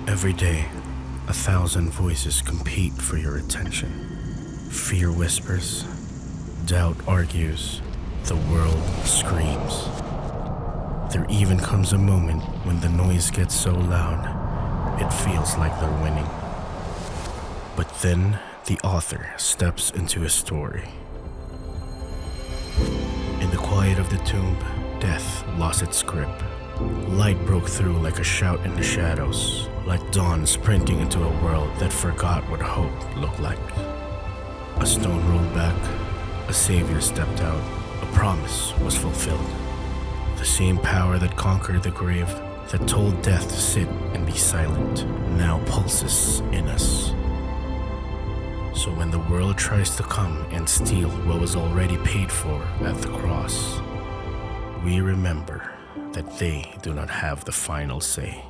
Every day, 1,000 voices compete for your attention. Fear whispers, doubt argues, the world screams. There even comes a moment when the noise gets so loud, it feels like they're winning. But then, the author steps into a story. In the quiet of the tomb, death lost its grip. Light broke through like a shout in the shadows, like dawn sprinting into a world that forgot what hope looked like. A stone rolled back, a savior stepped out, a promise was fulfilled. The same power that conquered the grave, that told death to sit and be silent, now pulses in us. So when the world tries to come and steal what was already paid for at the cross, we remember that they do not have the final say.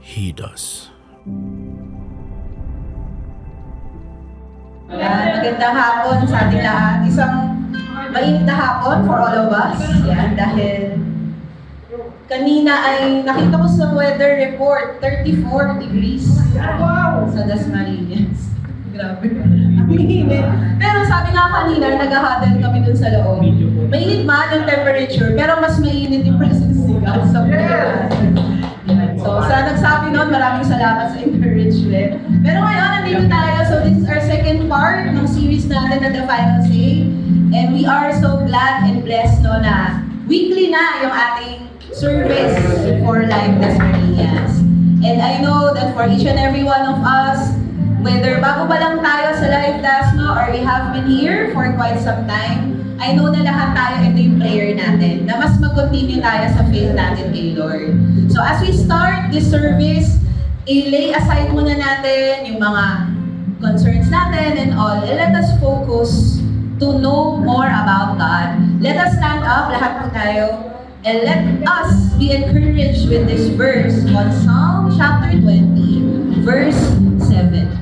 He does. Magandang hapon sa ating lahat. Isang mainit na hapon for all of us. Yan, dahil kanina ay nakita ko sa weather report, 34 degrees sa Dasmariñas. Grabe. Ang init. Pero sabi nga kanina, nag-huddle kami dun sa loob. Mainit man yung temperature, pero mas mainit yung presence ni God sa mga. So, sa nagsabi noon, maraming salamat sa encouragement. Pero ngayon, nandito tayo. So, this is our second part ng series natin na The Final Say. And we are so glad and blessed no, na weekly na yung ating service for Life Dasmariñas. And I know that for each and every one of us, whether bago pa lang tayo sa Life Dasma or we have been here for quite some time, I know na lahat tayo ito yung prayer natin, na mas mag-continue tayo sa faith natin kay Lord. So as we start this service, i-lay aside muna natin yung mga concerns natin and all, and let us focus to know more about God. Let us stand up, lahat po tayo, and let us be encouraged with this verse on Psalm chapter 20, verse 7.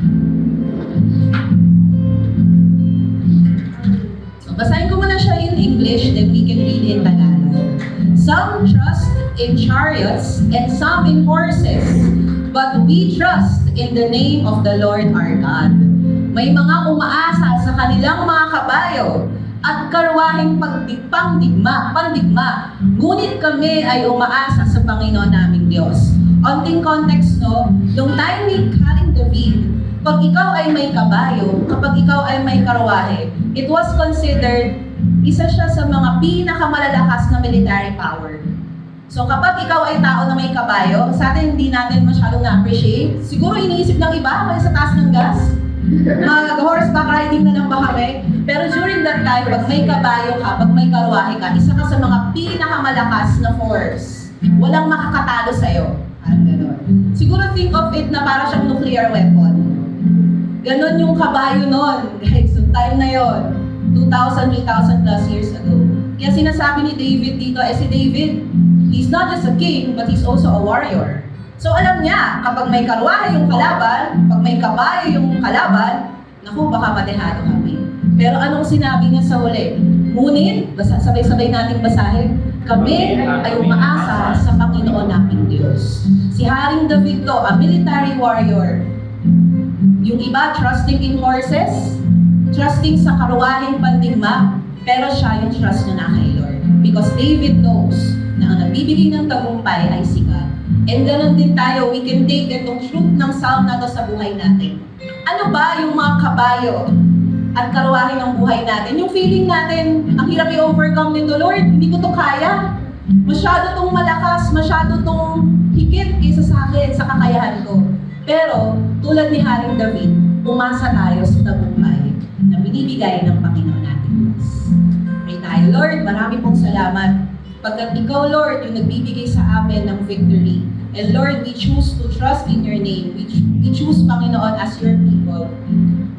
Basahin ko muna siya in English, then we can read in Tagalog. Some trust in chariots and some in horses, but we trust in the name of the Lord our God. May mga umaasa sa kanilang mga kabayo at karwaheng pandigma, ngunit kami ay umaasa sa Panginoon naming Diyos. Onting context, no? Yung time ni Haring David, pag ikaw ay may kabayo, kapag ikaw ay may karwahe, it was considered isa siya sa mga pinakamalalakas na military power. So kapag ikaw ay tao na may kabayo, sa atin hindi natin masyadong na-appreciate. Siguro iniisip ng iba kaya sa taas ng gas. Mag-horseback riding na lang ba kami? Pero during that time, pag may kabayo ka, pag may karwahe ka, isa ka sa mga pinakamalakas na force. Walang makakatalo sa'yo. Parang gano'n. Siguro think of it na para siyang nuclear weapon. Ganon yung kabayo nun, guys. So time na yon, 2,000, 3,000 plus years ago. Kaya sinasabi ni David dito, si David, he's not just a king, but he's also a warrior. So alam niya, kapag may karwahe yung kalaban, pag may kabayo yung kalaban, naku, baka madehado kami. Pero anong sinabi niya sa huli? Ngunit, sabay-sabay nating basahin, kami ay umaasa sa Panginoon naming Diyos. Si Haring David to, a military warrior. Yung iba, trusting in horses, trusting sa karwaheng pandigma, pero siya yung trust niya na kay Lord. Because David knows na ang nagbibigay ng tagumpay ay si God. And ganoon din tayo, we can take itong truth ng psalm na to sa buhay natin. Ano ba yung mga kabayo at karwahe ng buhay natin? Yung feeling natin, ang hirap i-overcome nito, Lord, hindi ko to kaya. Masyado tong malakas, masyado tong higit kaysa sa akin, sa kakayahan ko. Pero, tulad ni Haring David, umasa tayo sa tagumpay na binibigay ng Panginoon natin Diyos. Pray tayo, Lord, marami pong salamat. Pagkat ikaw, Lord, yung nagbibigay sa amin ng victory. And Lord, we choose to trust in your name. We choose, Panginoon, as your people,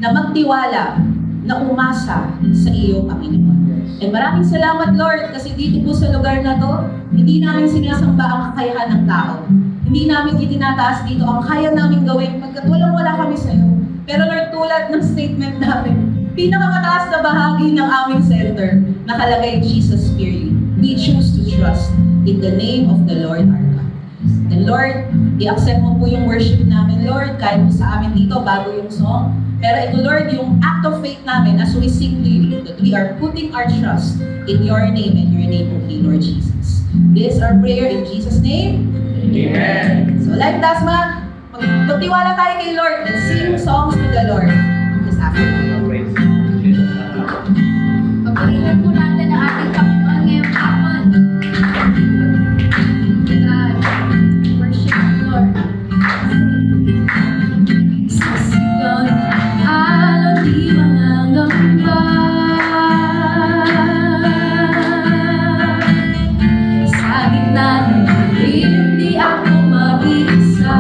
na magtiwala, na umasa sa iyo, Panginoon. And maraming salamat, Lord, kasi dito po sa lugar na to, hindi namin sinasamba ang kakayahan ng tao. Hindi namin itinataas dito ang kaya namin gawin pagkat walang-wala kami sa iyo. Pero Lord, tulad ng statement namin, pinakamataas na bahagi ng aming center, nakalagay Jesus Spirit. We choose to trust in the name of the Lord our God. And Lord, i-accept mo po yung worship namin, Lord, kahit po sa amin dito, bago yung song. Pero ito, Lord, yung act of faith namin as we sing to you, that we are putting our trust in your name and your name only, Lord Jesus. This is our prayer in Jesus' name. Amen. So like Dasma, magtiwala tayo kay Lord and sing songs to the Lord. Just after. Praise Jesus. Pagpalihan po natin ang ating Panginoon ngayong hapon. God, worship the Lord. Sisigaw ng alon, di mangangamba. Sa gitna ng dilim, di ako mag-iisa.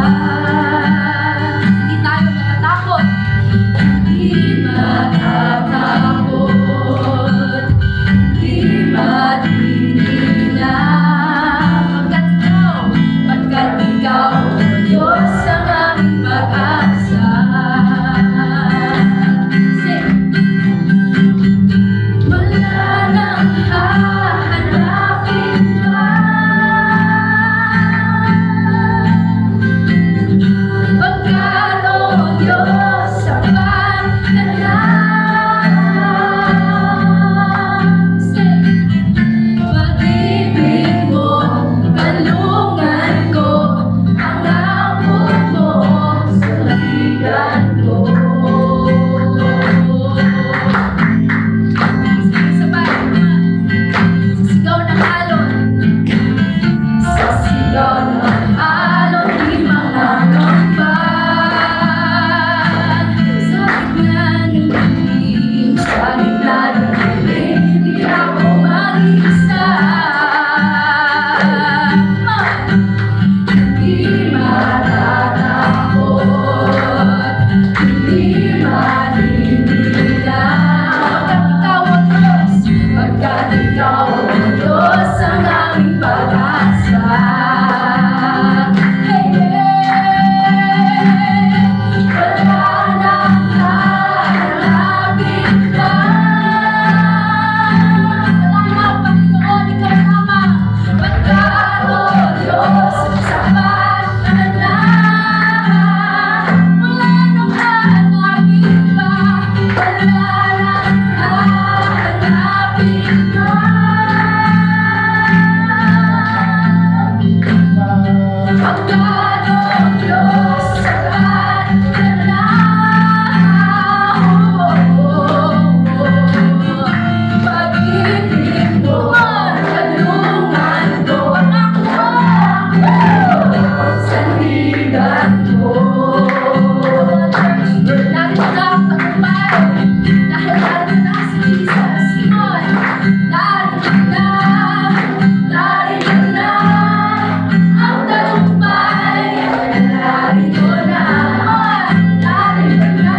Hindi tayo natatakot. Hindi matatakot. Hindi matinila. Pagkat ikaw, Diyos ang aming pag-asa. Wala nang hahanapin pa. Pagkat, oh Diyos, sapat ka na. Pag-ibig mo, kalungan ko, ang abot mo, saligan ko. Sabay, sisigaw ng alon. Sisigaw ng alon, di mangangamba. Sa gitna ng dilim, sa gitna ng dilim, di ako mag-isa. Hindi matatakot, hindi maninila. Pagkat ikaw ang Diyos, ang aming pag-asa. Wala nang hahanapin pa. Wala na, Panginoon, ikaw lamang. Pagkat, oh Diyos, sapat ka na. Wala nang hahanapin pa. Wala nang hahanapin pa. Pagkat, oh Diyos, sapat ka na. Pag-ibig mo, kalungan ko, sandigan ko. Narito na ang tagumpay, dahil narito na si Jesus. Simon, narito na ang tagumpay. Narito na, narito na,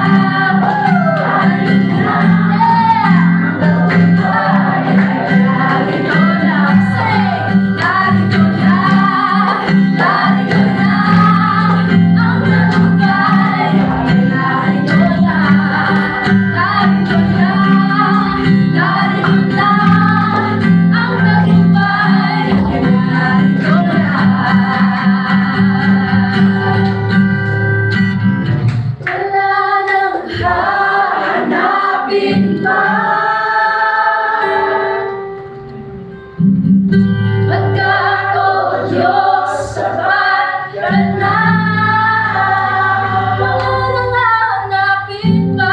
narito na, say, narito na, narito na, ang tagumpay. Narito na, narito na, narito na, ang tagumpay. Narito na. Wala nang hahanapin pa. Pagkat, oh Diyos, sapat ka na. Wala nang hahanapin pa.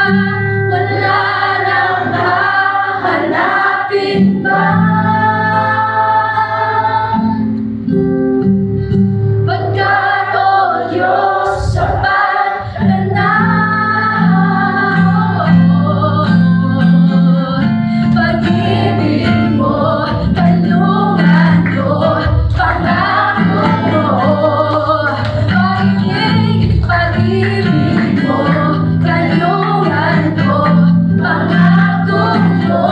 Wala nang hahanapin pa. Pagkat, oh Diyos, sapat ka na. Pag-ibig mo, kalungan ko, pangako mo. Pag-ibig mo, kalungan ko, pangako mo.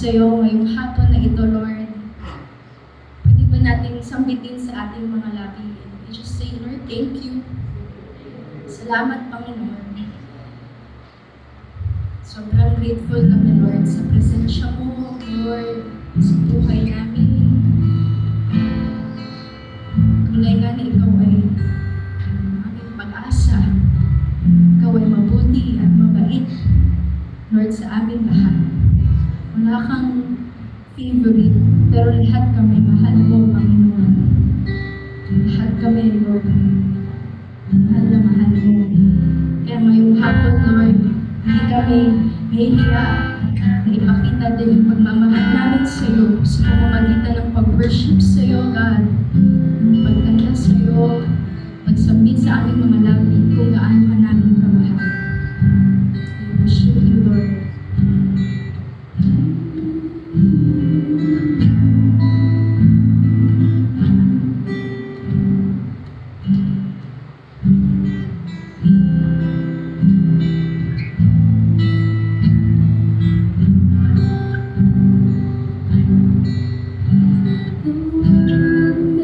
iyo ngayong hapon na ito, Lord. Pwede ba nating sambitin sa ating mga labi? We just say, Lord, thank you. Salamat, Panginoon. Sobrang grateful kami, Lord, sa presensya mo, Lord, sa buhay namin. Tunay nga na ikaw ay aming pag-asa. Ikaw ay mabuti at mabait, Lord, sa aming lahat. Wala kang favorite, pero lahat kami mahal mo, Panginoon. Lahat kami, Lord, mahal na mahal mo. Kaya ngayong hapon, Lord, hindi kami nahihiya na ipakita din yung pagmamahal namin sa iyo sa pamamagitan ng pag-worship sa iyo, God. Ng pagkanta sa iyo, pagsabit sa aming mga labi kung gaano ka namin kamahal. We worship you, Lord. The world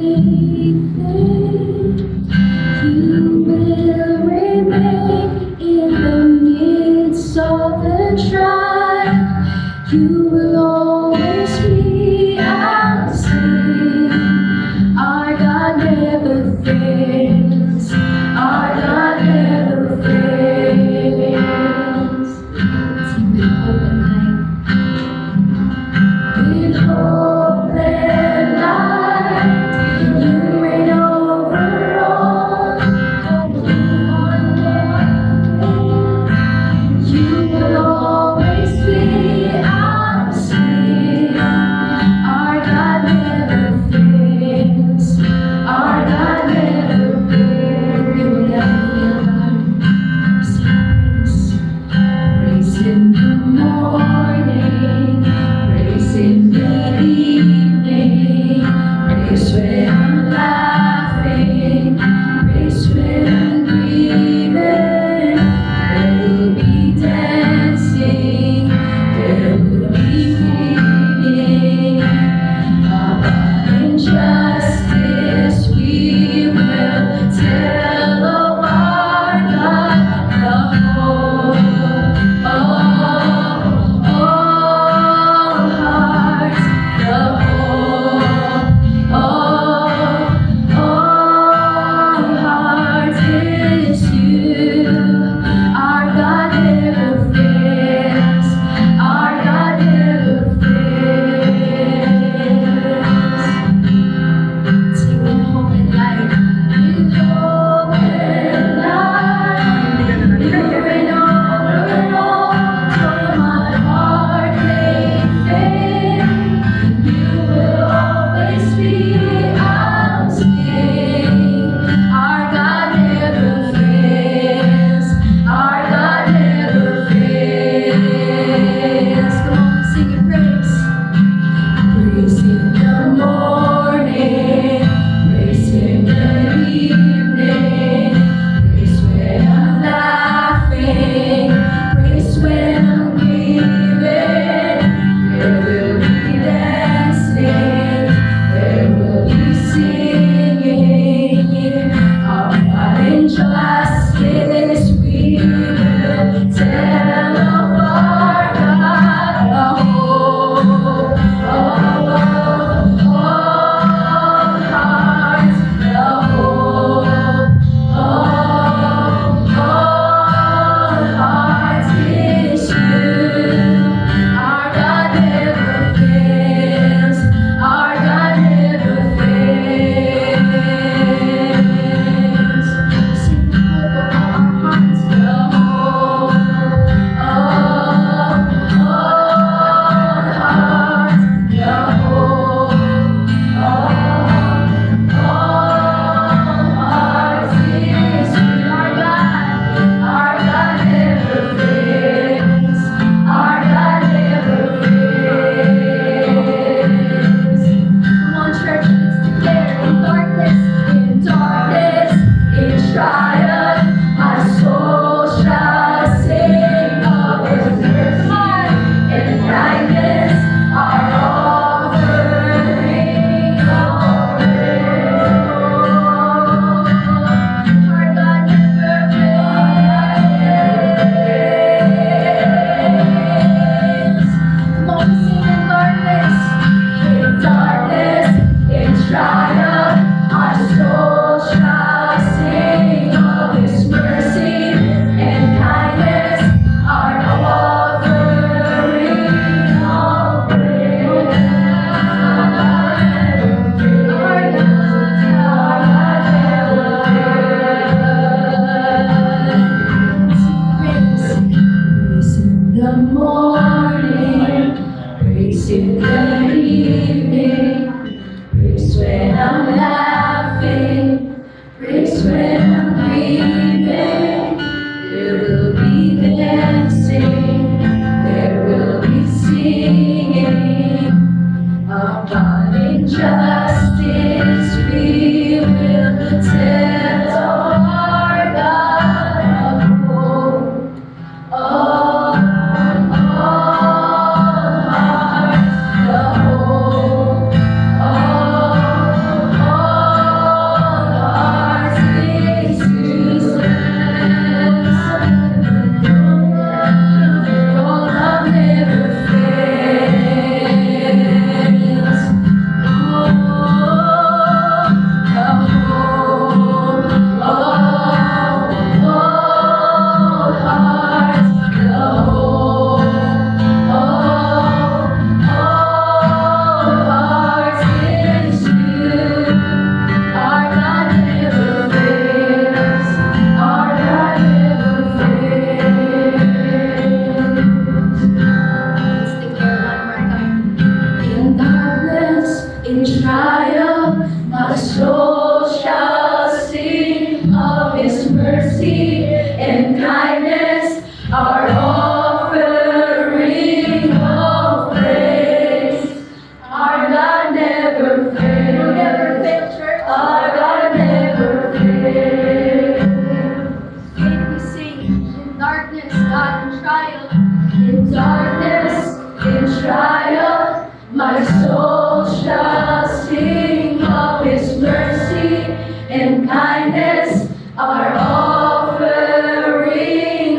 and kindness, our offering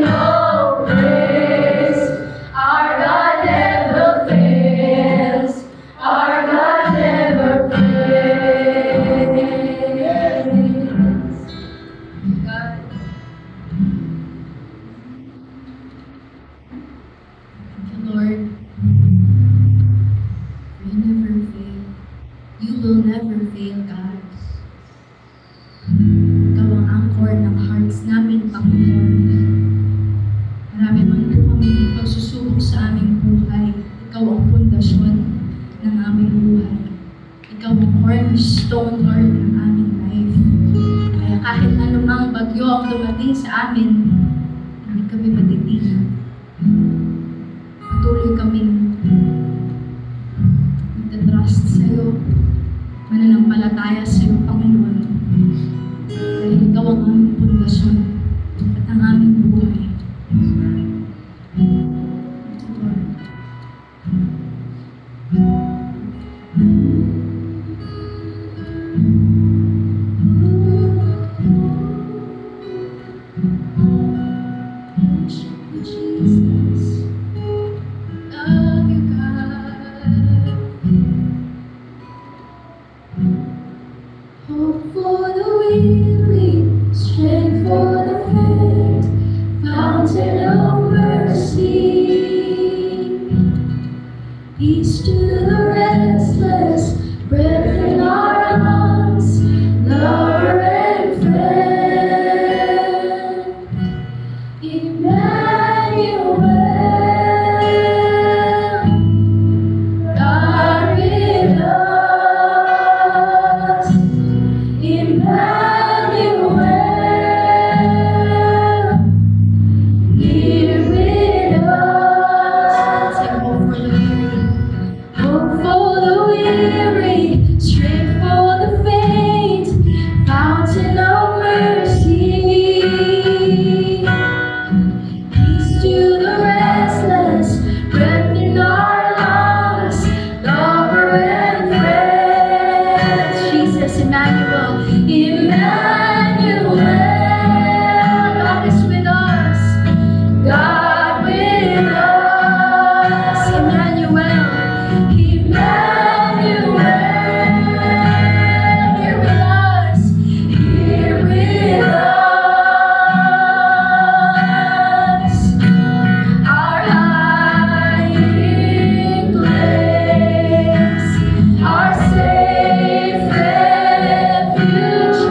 of praise. Our God never fails, our God never fails. God, thank you, Lord. You never fail. You will never fail, God. Ikaw ang anchor ng hearts namin, Panginoon. Marami man po kami pagsusubok sa aming buhay. Ikaw ang pundasyon ng aming buhay. Ikaw ang cornerstone, Lord, ng aming life. Kaya kahit anumang bagyo ang dumating sa amin, hindi kami matitinag. Patuloy kaming magtatrust sa'yo, mananampalataya sa'yo, Panginoon. Dahil ikaw ang aming pundasyon at ang aming buhay. Lord. Worship you, Jesus. Love you, God. Hope for the weary, strength for the faint, fountain of mercy. Peace to the restless, breath in our lungs, lover and friend. Emmanuel, God with us. Emmanuel, here with us. Say, hope for the weary, strength for the faint, fountain of mercy. Peace to the restless, breath in our lungs, lover and friend. Jesus, Emmanuel, Emmanuel, God is with us, God with us, Emmanuel, Emmanuel, here with us, here with us, our hiding place, our safe refuge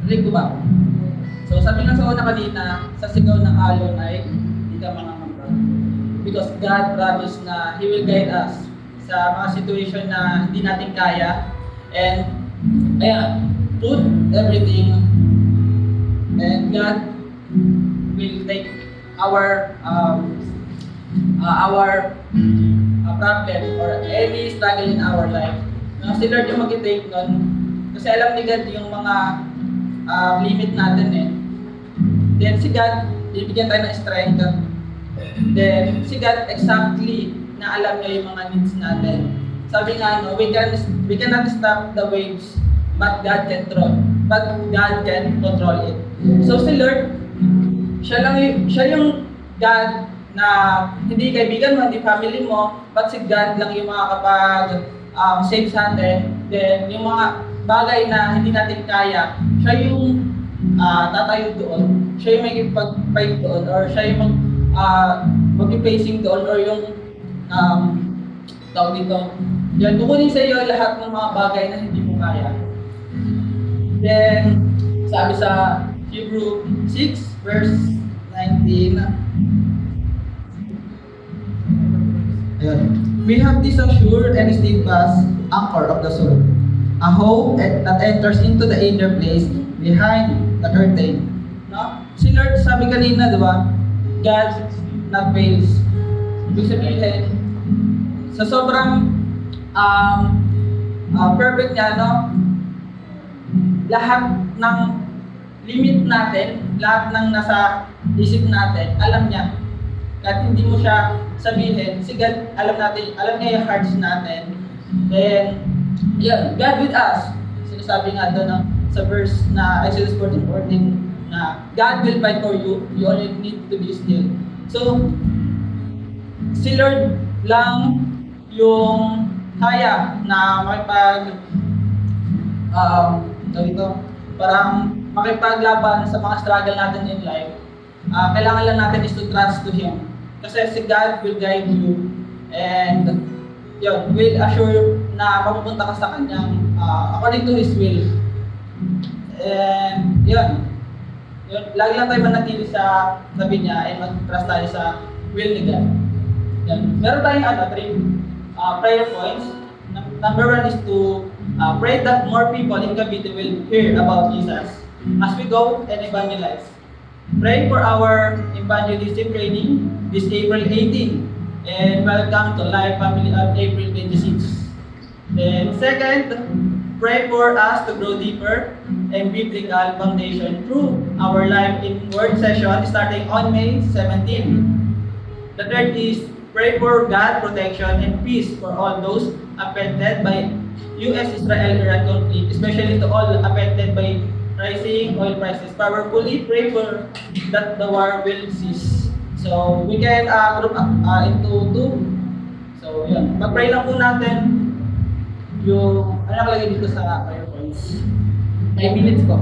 Drink ko ba? So sabi nga sa una kanina, sa sigaw ng alon ay hindi ka mangangamba. Because God promised na He will guide us sa mga situation na hindi natin kaya. And ayan, put everything and God will take our problem or any struggle in our life. No, si Lord yung mag-take nun. Kasi alam ni God yung mga limit natin eh. Then si God, bibigyan tayo ng strength. Then si God exactly na alam niya yung mga needs natin. Sabi nga no, we cannot stop the waves, but God can control it. So si Lord, siya yung God na hindi kaibigan mo, hindi family mo, but si God lang yung makakapag save sa atin. Then yung mga bagay na hindi natin kaya, siya yung tatayo doon, siya yung mag-fight doon, or siya yung mag-facing doon, or yung tawag dito. Yan, kukunin sa iyo lahat ng mga bagay na hindi mo kaya. Then, sabi sa Hebrew 6, verse 19, ayun. We have this assured and steadfast anchor of the soul, a hope that enters into the inner place behind the curtain. No? Si Lord, sabi kanina, di ba? God not fails. Ibig sabihin, sa sobrang perfect niya, no? Lahat ng limit natin, lahat ng nasa isip natin, alam niya. Kahit hindi mo siya sabihin, si God, alam niya yung hearts natin. Then, yun, God with us. Sinasabi nga doon sa verse na Exodus 14:14 na God will fight for you, you only need to be still. So, si Lord lang yung kaya na parang makipaglaban sa mga struggle natin in life. Kailangan lang natin is to trust to Him. Kasi si God will guide you and yun, will assure na mapupunta ka sa Kanyang according to His will. And yun, lagi lang tayo manatili sa sabi niya and mag-trust tayo sa will ni God. Yan. Meron tayong 3 prayer points. Number 1 is to pray that more people in Cavite will hear about Jesus as we go and evangelize. Pray for our evangelism training this April 18 and welcome to Life Family on April 26. Then second, pray for us to grow deeper and biblical foundation through our life in word session starting on May 17. The third is pray for God protection and peace for all those affected by U.S.-Israel-Iran conflict, especially to all affected by rising oil prices. Powerfully pray for that the war will cease. So we can group into 2. So yun, mag-pray lang po natin yung ano nakalagay dito sa prayer points. 9 minutes ko.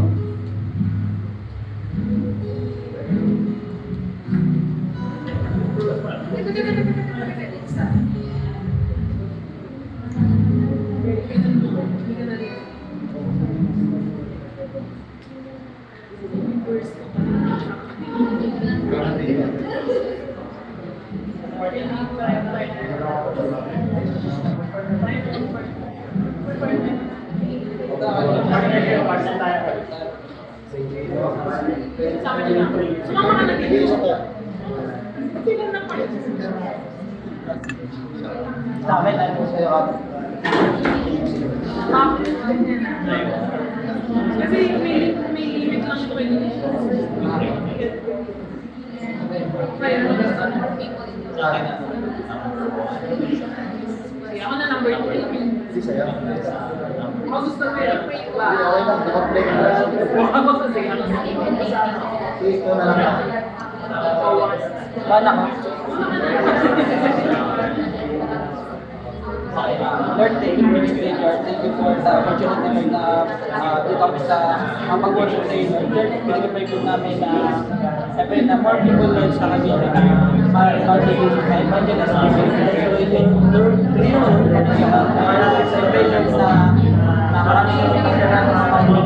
Kasi may limit lang ito kayo. Ako na number 3. Ako gusto ko yung pray ba? Ako sa sige. Ito na lang. Mana ka? Lord, thank you for this day, Lord. Thank you for the opportunity na dito kami sa mag-worship sa iyo, Lord. Lord, pinag-pray po namin na siyempre na more people, Lord, sa kami na ma-evangelist na evangelist na celebrations na maraming pagkakas sa mga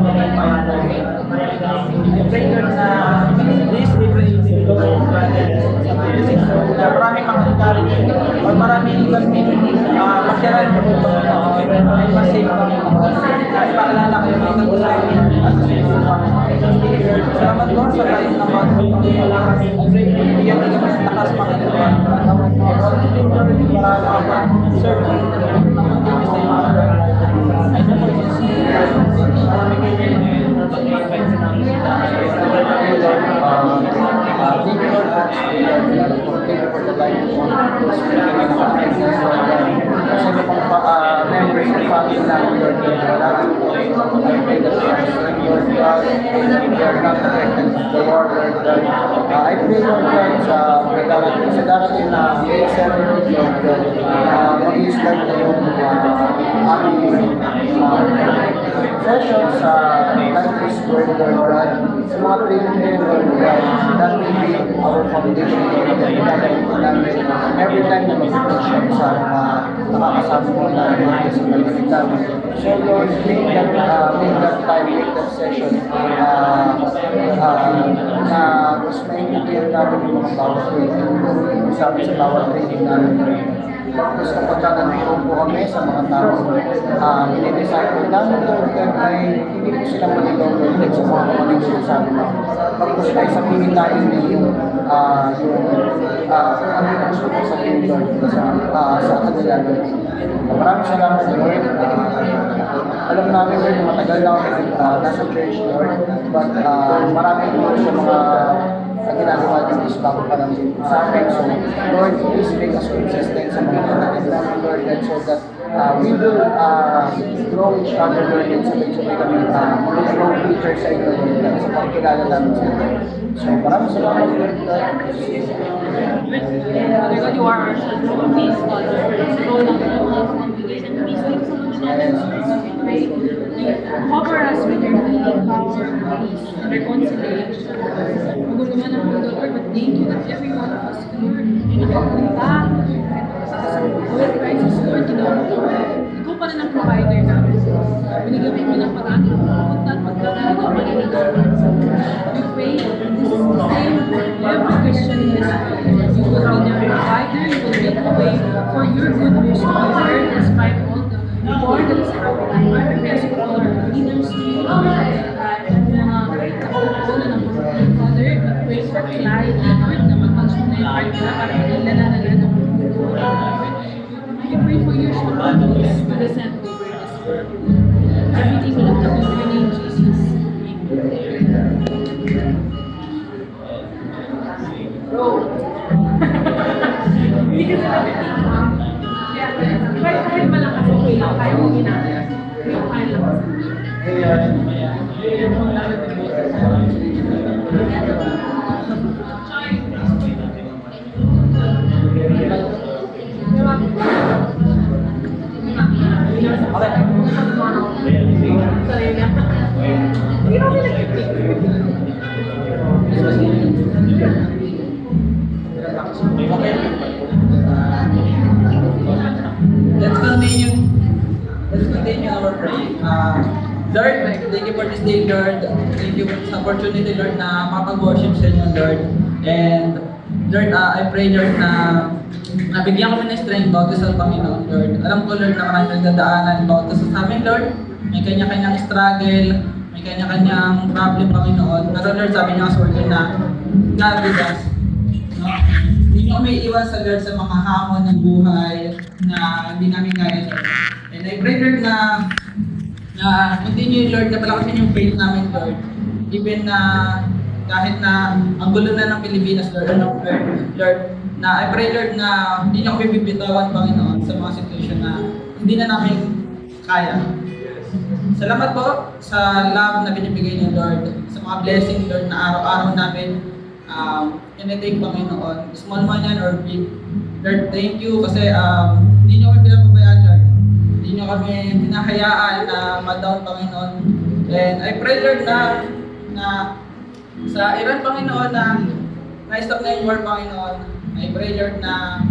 clarity or maraming masyaran po ito ay masave kami ipaalala kayo ng ito sa as a faithful family. Salamat po sa time na bigyan nyo mas lakas Panginoon para serve sa iyo. Members of family namin, Lord, I pray that we are serving Lord God, we are not affected of the war, Lord God. I pray, Lord God, sa darating na May 17, Lord God, mag-i-start na yung aming session sa country's word, Lord God. Sa mga training, Lord God, that will be our foundation, Lord God, gagawin namin every time na mag-preach sa mga nakakasama mo namin sa pagkakita. So Lord, make that time, make that session na mas maintindihan namin yung mga bawat training, sabi sa bawat training namin. Tapos kapag nandito po kami sa mga tao, dinidisciple namin, Lord God, ay hindi po sila manilolog sa mga manilolog sa amin. Tapos ay sabihin natin yung ano yung gusto ko sabihin, Lord, sa kanila, Lord. Maraming salamat, Lord. Alam namin, Lord, matagal na kami nasa church, Lord. But marami po sa mga ginagawa din is bago pa lang din sa amin. So, Lord, please make us consistent sa mga kapatid namin, Lord, and so that we will grow each other, Lord, and sabay-sabay kami mag-grow teacher sa inyo, Lord, at sa pagkilala namin sa inyo. So, maraming salamat, Lord. Father God, you are our peace, Father. So, lang po ang congregation, peace. Thank you so much, Lord. We pray. Cover us with your healing power, peace, and reconciliation. Magulo man ang mundo, Lord, but thank you that every one of us, Lord, ay nakapunta sa Lord Christ, Lord, ginawa mo, Lord. Ikaw pa rin ang provider namin. Binigyan mo ng paraan ng pupunta at pagkakagawa pa rin ng We pray that this is the same for every Christian in this world. You will be their provider, you will make a way for your good wish to be heard despite all the war that is happening. I request for all our leaders to you, and mga nakapagpunan ng mga Father, we pray for clarity, Lord, na mag-touch mo na yung heart nila para magilala na nila ng mga Lord. We pray for your shalom peace to descend over this world. Everything we lift up in your name, Jesus. Bro. Hindi kasi namin kahit malakas, okay lang. Kaya mo ginagawa. Kaya lang. Let's continue our praying. Lord, thank you for this day, Lord. Thank you for this opportunity, Lord, na makapag-worship sa inyo, Lord. And Lord, I pray, Lord, na nabigyan kami ng strength bago sa Panginoon, Lord. Alam ko, Lord, na maraming nagdadaanan bago sa amin, Lord. May kanya-kanyang struggle, may kanya-kanyang problem, Panginoon. Pero Lord, sabi niyo sa word na God with us. No? Hindi niyo kami iwan sa Lord sa mga hamon ng buhay na hindi namin kaya, Lord. And I pray, Lord, na continue, Lord, na palakasin yung faith namin, Lord. Even na kahit na ang gulo na ng Pilipinas, Lord, Lord, na I pray, Lord, na hindi niyo kami bibitawan, Panginoon, sa mga situation na hindi na namin kaya. Salamat po sa love na binibigay niyo, Lord, sa mga blessing, Lord, na araw-araw namin tinitake, Panginoon. Small man yan or big. Lord, thank you kasi hindi niyo kami pinapabayaan, Lord. Hindi niyo kami hinahayaan na ma-down, Panginoon. And I pray, Lord, na sa Iran, Panginoon, na-stop na yung war, Panginoon. I pray, Lord, na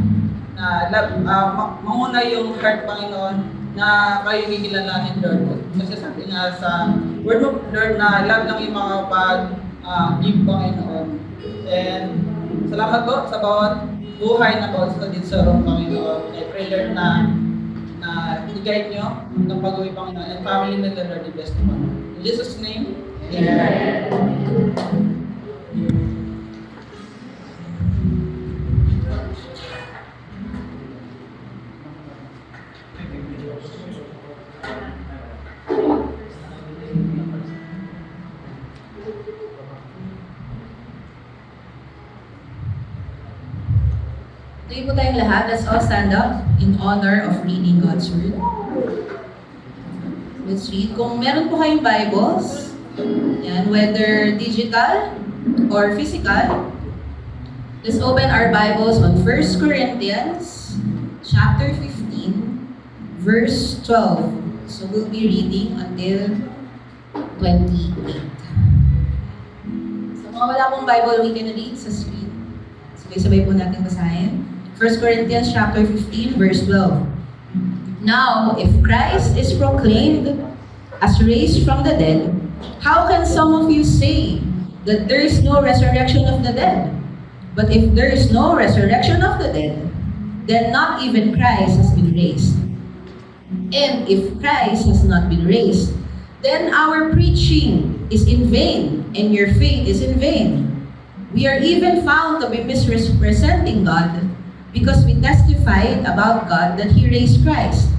manguna yung heart, Panginoon, na kayo gigilalanin, Lord. Kasi sabi nga sa word mo, Lord, na love lang yung mga pag-give, Panginoon. And salamat po sa bawat buhay na paulit sa room, Panginoon. I pray, Lord, na i-guide nyo ng pag-uwi, Panginoon, and family nila, Lord, i-bless mo. In Jesus' name, Amen. Tayo po tayong lahat. Let's all stand up in honor of reading God's Word. Let's read. Kung meron po kayong Bibles, yan, whether digital or physical, let's open our Bibles on 1 Corinthians chapter 15, verse 12. So we'll be reading until 28. So mga wala pong Bible, we can read sa screen. Sabay-sabay po natin basahin. 1 Corinthians chapter 15, verse 12. Now, if Christ is proclaimed as raised from the dead, how can some of you say that there is no resurrection of the dead? But if there is no resurrection of the dead, then not even Christ has been raised. And if Christ has not been raised, then our preaching is in vain, and your faith is in vain. We are even found to be misrepresenting God, because we testified about God that He raised Christ,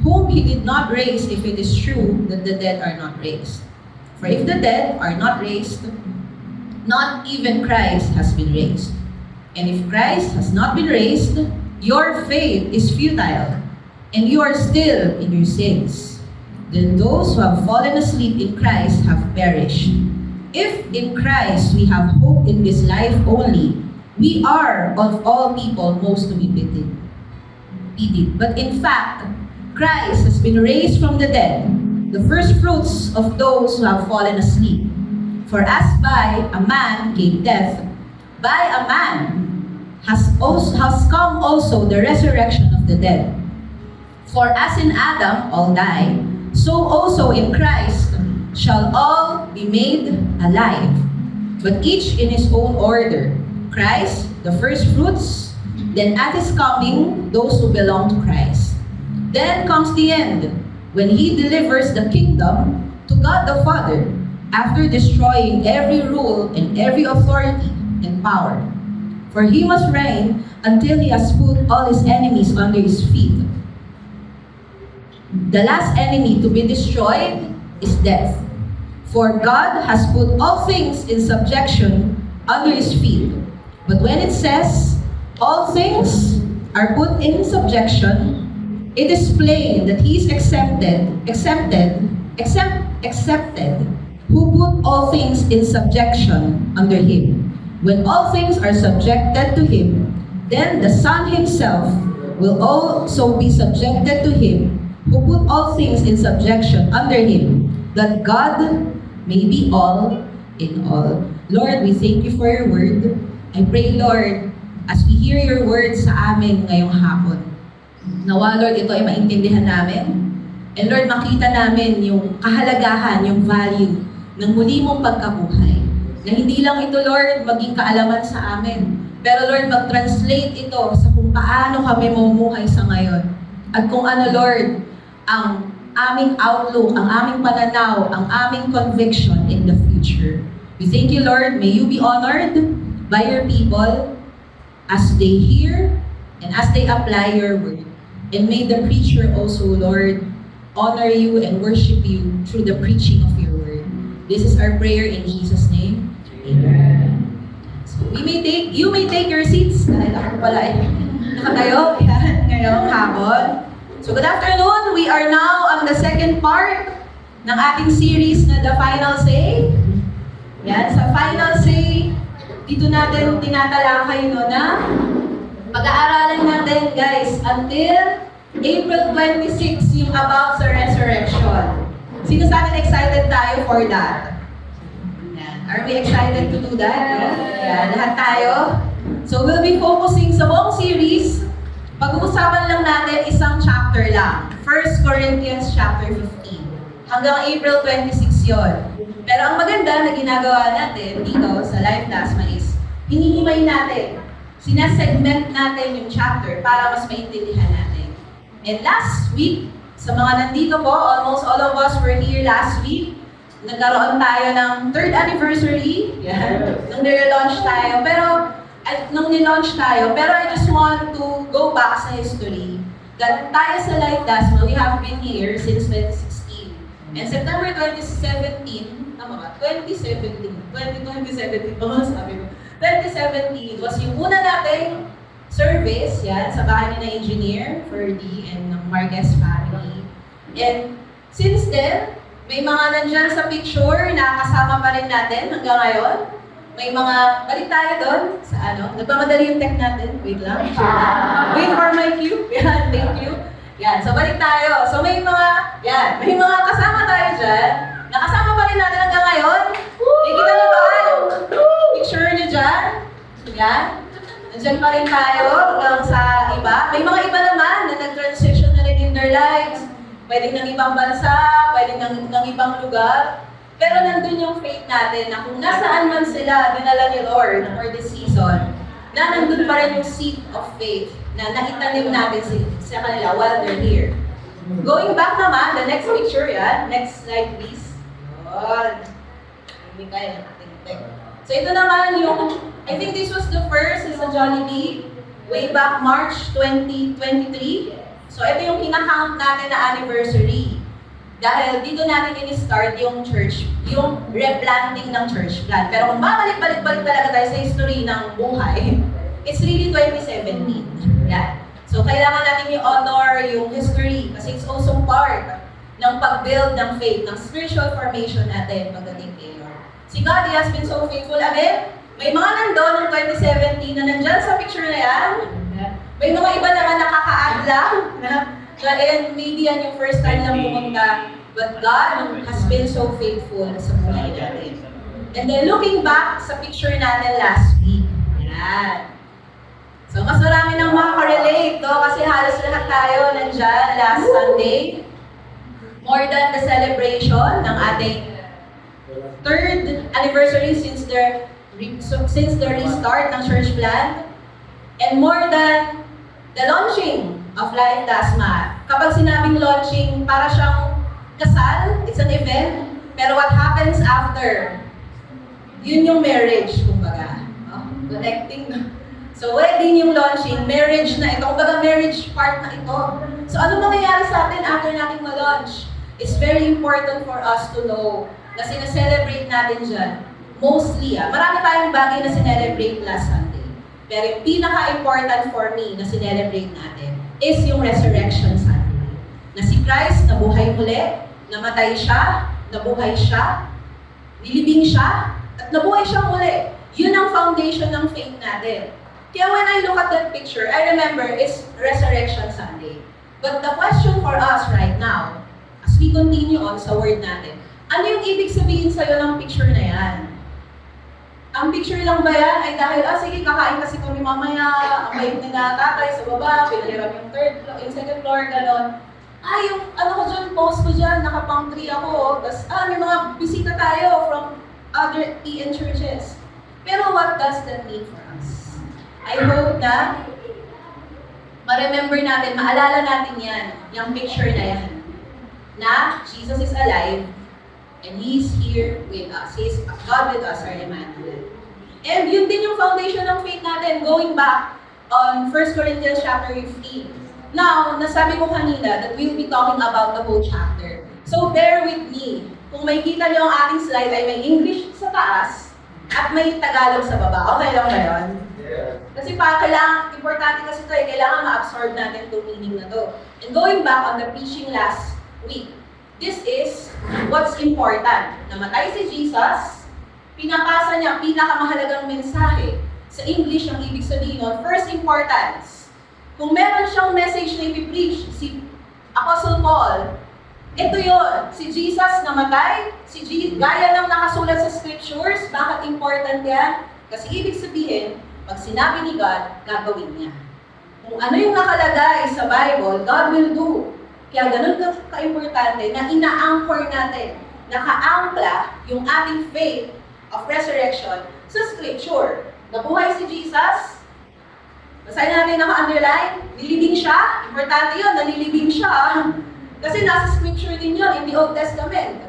whom He did not raise, if it is true that the dead are not raised. For if the dead are not raised, not even Christ has been raised. And if Christ has not been raised, your faith is futile, and you are still in your sins. Then those who have fallen asleep in Christ have perished. If in Christ we have hope in this life only, we are of all people most to be pitied. But in fact, Christ has been raised from the dead, the first fruits of those who have fallen asleep. For as by a man came death, by a man has come also the resurrection of the dead. For as in Adam all die, so also in Christ shall all be made alive, but each in his own order. Christ, the first fruits, then at His coming, those who belong to Christ. Then comes the end, when He delivers the kingdom to God the Father, after destroying every rule and every authority and power. For He must reign until He has put all His enemies under His feet. The last enemy to be destroyed is death. For God has put all things in subjection under His feet. But when it says, all things are put in subjection, it is plain that He is accepted, who put all things in subjection under Him. When all things are subjected to Him, then the Son Himself will also be subjected to Him, who put all things in subjection under Him, that God may be all in all. Lord, we thank You for Your word. I pray, Lord, as we hear Your word sa amin ngayong hapon, nawa, Lord, ito ay maintindihan namin. And Lord, makita namin yung kahalagahan, yung value ng muli mong pagkabuhay. Na hindi lang ito, Lord, maging kaalaman sa amin. Pero Lord, mag-translate ito sa kung paano kami mamumuhay sa ngayon. At kung ano, Lord, ang aming outlook, ang aming pananaw, ang aming conviction in the future. We thank You, Lord. May You be honored by Your people as they hear and as they apply Your word. And may the preacher also, Lord, honor You and worship You through the preaching of Your word. This is our prayer in Jesus' name. Amen. So you may take your seats. Dahil ako pala ay nakatayo yan ngayong hapon. So good afternoon. We are now on the second part ng ating series na The Final Say. Yan, sa Final Say, dito natin tinatalakay na pag-aaralan natin, guys, until April 26 yung about sa resurrection. Sino sa atin excited tayo for that? Yan. Are we excited to do that? Yan, lahat tayo. So we'll be focusing sa buong series. Pag-uusapan lang natin isang chapter lang. 1 Corinthians chapter 15. Hanggang April 26 yon. Pero ang maganda na ginagawa natin dito sa Life Plasma is hinihimay natin sinasegment natin yung chapter para mas maintindihan natin. And last week, sa mga nandito po, almost all of us were here last week. Nagkaroon tayo ng 3rd anniversary. Yan. Nung nire-launch tayo. Nung nilaunch tayo. Pero I just want to go back sa history. That tayo sa Life Dasma, we have been here since 2016. And September 2017, tama ba? 2017 pa mga sabi ko. 2017 was yung una nating service, yan, sa bahay ni na engineer, Ferdy, and ng Marquez family. And since then, may mga nandyan sa picture na kasama pa rin natin hanggang ngayon. May mga, balik tayo doon sa ano, nagmamadali yung tech natin. Wait lang. Wait for my cue. Yan, thank you. Yan, so balik tayo. So may mga kasama tayo dyan. Nakasama pa rin natin hanggang ngayon. Nakikita niyo ba yung picture niyo dyan? Yan. Nandiyan pa rin tayo hanggang sa iba. May mga iba naman na nag-transition na rin in their lives. Pwedeng ng ibang bansa, pwedeng ng ibang lugar. Pero nandun yung faith natin na kung nasaan man sila dinala ni Lord for this season, na nandun pa rin yung seed of faith na naitanim natin sa kanila while they're here. Going back naman, the next picture yan. Next slide please. Hindi kaya natin. So ito naman yung, I think this was the first is sa Jollibee, way back March 2023. So ito yung kinakount natin na anniversary. Dahil dito natin in-start yung church, yung replanting ng church plant. Pero kung babalik-balik talaga tayo sa history ng buhay, it's really 2017. Yan. So kailangan natin i-honor yung history kasi it's also part ng pag-build ng faith, ng spiritual formation natin pagdating kay Lord. Si God, He has been so faithful. Amen? May mga nandun ng 2017 na nandyan sa picture na yan. May mga iba naman nakaka-add lang. And maybe yan yung first time lang pumunta. But God has been so faithful sa buhay natin. And then looking back sa picture natin last week. Yan. So mas marami nang makaka-relate to kasi halos lahat tayo nandyan last Sunday. More than the celebration ng ating 3rd anniversary since the restart ng church plant. And more than the launching of Life Dasma. Kapag sinabing launching, para siyang kasal, it's an event. Pero what happens after? Yun yung marriage, kumbaga. Connecting. So wedding yung launching, marriage na ito. Kumbaga marriage part na ito. So ano mangyayari sa atin after nating ma-launch? It's very important for us to know na sinaselebrate natin dyan. Mostly, marami tayong bagay na sinelebrate last Sunday. Pero yung pinaka-important for me na sinelebrate natin is yung Resurrection Sunday. Na si Christ nabuhay muli, namatay siya, nabuhay siya, nilibing siya, at nabuhay siya muli. Yun ang foundation ng faith natin. Kaya when I look at that picture, I remember it's Resurrection Sunday. But the question for us right now, as we continue on sa word natin, ano yung ibig sabihin sa'yo ng picture na yan? Ang picture lang ba yan ay dahil, sige, kakain kasi kami mamaya, ang bait ni na tatay sa baba, pinahiram yung 3rd floor, yung 2nd floor, gano'n. Yung ano ko dyan, post ko dyan, nakapang 3 ako, tapos may mga bisita tayo from other EN churches. Pero what does that mean for us? I hope na ma-remember natin, maalala natin yan, yung picture na yan, na Jesus is alive, and He's here with us. He's God with us, our Emmanuel. And yun din yung foundation ng faith natin, going back on 1 Corinthians chapter 15. Now, nasabi ko kanina that we'll be talking about the whole chapter. So bear with me. Kung makikita niyo ang ating slide ay may English sa taas at may Tagalog sa baba. Okay lang ba yun? Kasi kailangan, importante kasi ito kailangan ma-absorb natin itong meaning na to. And going back on the preaching last week, this is what's important. Namatay si Jesus, pinapasa niya ang pinakamahalagang mensahe. Sa English, ang ibig sabihin nun, first importance. Kung meron siyang message na ipipreach, si Apostle Paul, ito yun, si Jesus namatay, gaya ng nakasulat sa scriptures, bakit important yan? Kasi ibig sabihin, pag sinabi ni God, gagawin niya. Kung ano yung nakalagay sa Bible, God will do. Kaya ganun ka-importante na ina-anchor natin, naka-ankla yung ating faith of resurrection sa scripture. Nabuhay si Jesus, Basahin natin naka-underline. Nilibing siya. Importante yun, nalilibing siya. Kasi nasa scripture din yun in the Old Testament.